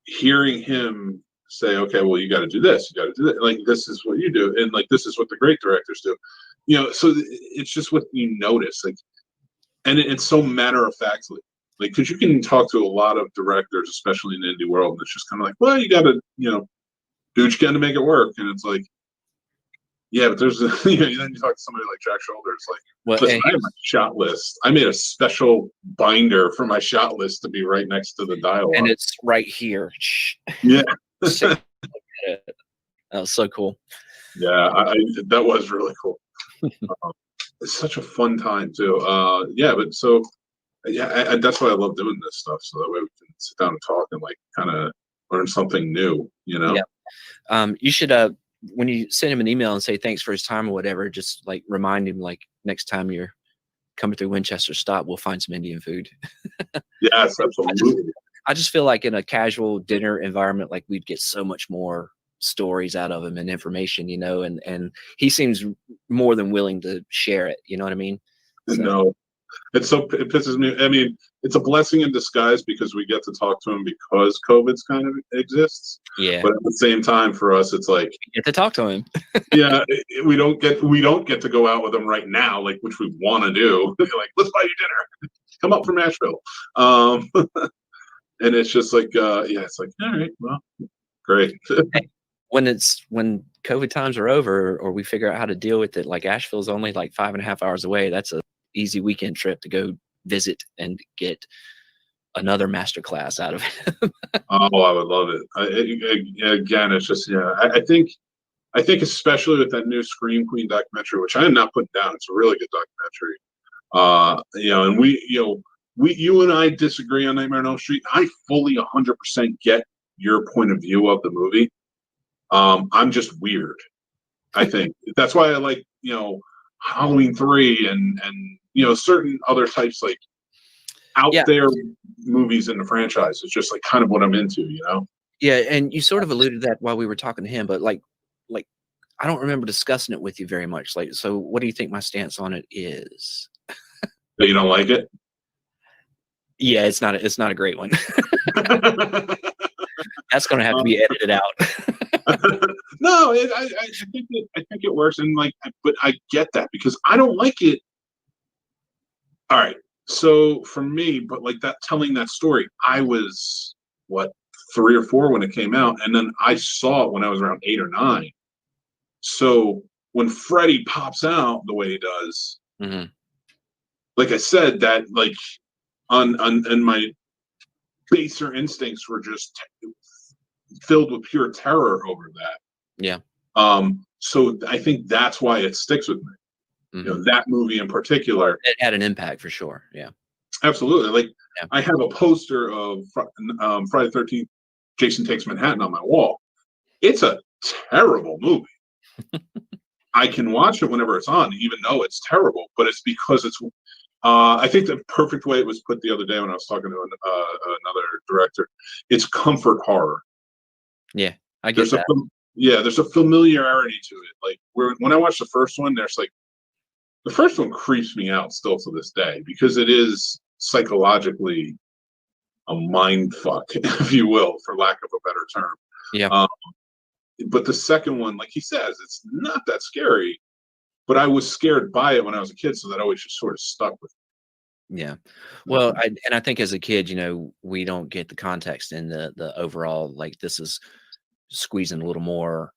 hearing him say, okay, well, you got to do this, you got to do that, like this is what you do, and like this is what the great directors do, so it's just what you notice, like, and it's so matter of factly, like, because you can talk to a lot of directors, especially in the indie world, and it's just kind of like, well, you got to do what you can to make it work, and it's like, yeah, but there's then you talk to somebody like Jack Sholder, it's like, listen, I have my shot list, I made a special binder for my shot list to be right next to the dialogue, and it's right here. Yeah. That was so cool. Yeah, that was really cool. It's such a fun time too. But so that's why I love doing this stuff, so that way we can sit down and talk and like kind of learn something new. Yeah. You should when you send him an email and say thanks for his time or whatever, just like remind him, like, next time you're coming through Winchester, stop, we'll find some Indian food. Yes, absolutely. I just feel like in a casual dinner environment, like, we'd get so much more stories out of him and information, and he seems more than willing to share it. You know what I mean? So. No, it pisses me. I mean, it's a blessing in disguise because we get to talk to him because COVID's kind of exists. Yeah. But at the same time, for us, it's like, you get to talk to him. Yeah, we don't get to go out with him right now, like, which we want to do. Like, let's buy you dinner. Come up from Nashville. And it's just like, it's like, all right, well, great. When COVID times are over, or we figure out how to deal with it, like, Asheville's only like 5.5 hours away. That's a easy weekend trip to go visit and get another masterclass out of it. Oh, I would love it. Again, it's just, I think especially with that new Scream Queen documentary, which I am not putting down, it's a really good documentary. And we, you and I disagree on Nightmare on Elm Street. I fully 100% get your point of view of the movie. I'm just weird. I think that's why I like, Halloween 3 and certain other types like out there movies in the franchise. It's just like kind of what I'm into, Yeah, and you sort of alluded to that while we were talking to him, but like I don't remember discussing it with you very much. Like, so what do you think my stance on it is? That you don't like it? Yeah, it's not a great one. That's going to have to be edited out. No, I think it works, and but I get that because I don't like it. All right, so for me, but like that, telling that story, I was 3 or 4 when it came out, and then I saw it when I was around 8 or 9. So when Freddy pops out the way he does, like I said, that like and my baser instincts were just filled with pure terror over that. Yeah. So I think that's why it sticks with me. That movie in particular. It had an impact for sure. Yeah. Absolutely. Like I have a poster of Friday the 13th, Jason Takes Manhattan on my wall. It's a terrible movie. I can watch it whenever it's on, even though it's terrible, but it's because it's I think the perfect way it was put the other day when I was talking to another director, it's comfort horror. Yeah, I get that. There's a familiarity to it. Like when I watched the first one, the first one creeps me out still to this day because it is psychologically a mind fuck, if you will, for lack of a better term. Yeah. But the second one, like he says, it's not that scary, but I was scared by it when I was a kid, so that always just sort of stuck with me. Yeah. Well, I think as a kid, we don't get the context in the overall, like this is squeezing a little more,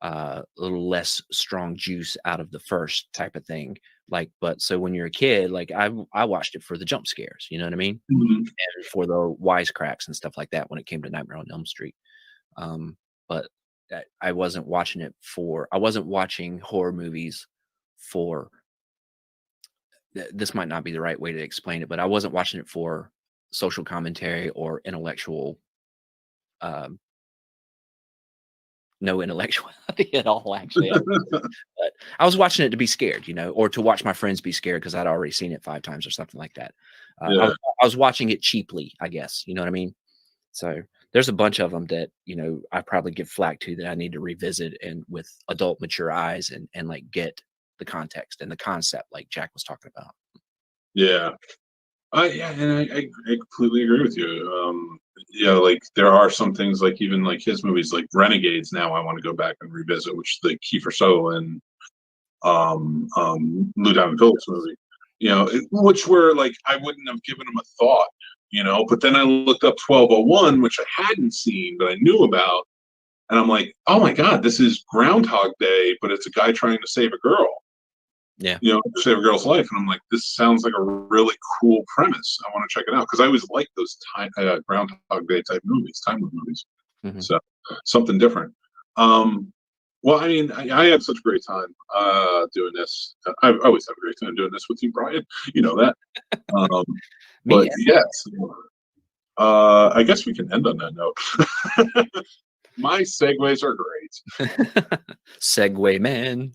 a little less strong juice out of the first type of thing. Like, but so when you're a kid, like I watched it for the jump scares, you know what I mean? And for the wisecracks and stuff like that when it came to Nightmare on Elm Street. But I wasn't watching horror movies for, this might not be the right way to explain it, but I wasn't watching it for social commentary or intellectual, no intellectuality at all, actually. But I was watching it to be scared, or to watch my friends be scared because I'd already seen it 5 times or something like that. I was watching it cheaply, I guess. You know what I mean? So there's a bunch of them that, I probably give flack to that I need to revisit and with adult mature eyes and like get the context and the concept like Jack was talking about. Yeah. And I completely agree with you. Like there are some things like even like his movies like Renegades now I want to go back and revisit, which is the Kiefer Sutherland Lou Diamond Phillips movie, which were like I wouldn't have given him a thought, but then I looked up 1201, which I hadn't seen but I knew about, and I'm like, oh my god, this is Groundhog Day, but it's a guy trying to save a girl. Yeah. Save a girl's life. And I'm like, this sounds like a really cool premise. I want to check it out. Because I always like those Groundhog Day type movies, time loop movies. So something different. Well, I mean, I had such a great time doing this. I always have a great time doing this with you, Brian. You know that. But yes, I guess we can end on that note. My segues are great. Segue man.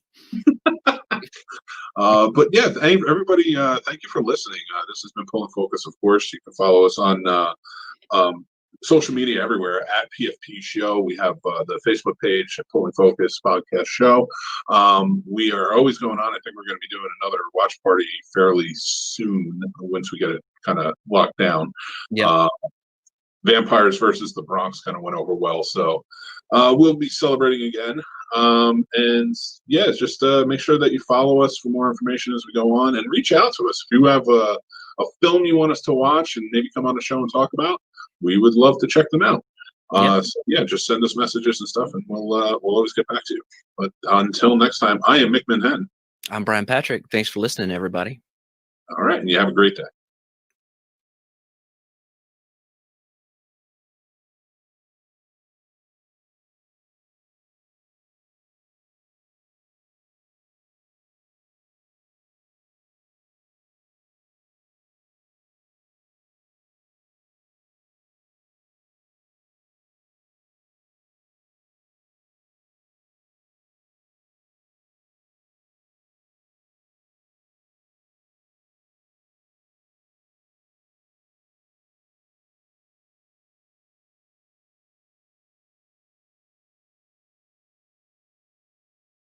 But yeah, everybody, thank you for listening. This has been Pull and Focus, of course. You can follow us on social media everywhere at PFP Show. We have the Facebook page at Pull and Focus Podcast Show. We are always going on. I think we're going to be doing another watch party fairly soon once we get it kind of locked down. Yeah. Vampires versus the Bronx kind of went over well, so we'll be celebrating again. And yeah, just make sure that you follow us for more information as we go on, and reach out to us if you have a film you want us to watch and maybe come on the show and talk about. We would love to check them out. So yeah, just send us messages and stuff, and we'll always get back to you. But until next time, I am Mick Manhattan. I'm Brian Patrick. Thanks for listening, everybody. All right, and you have a great day.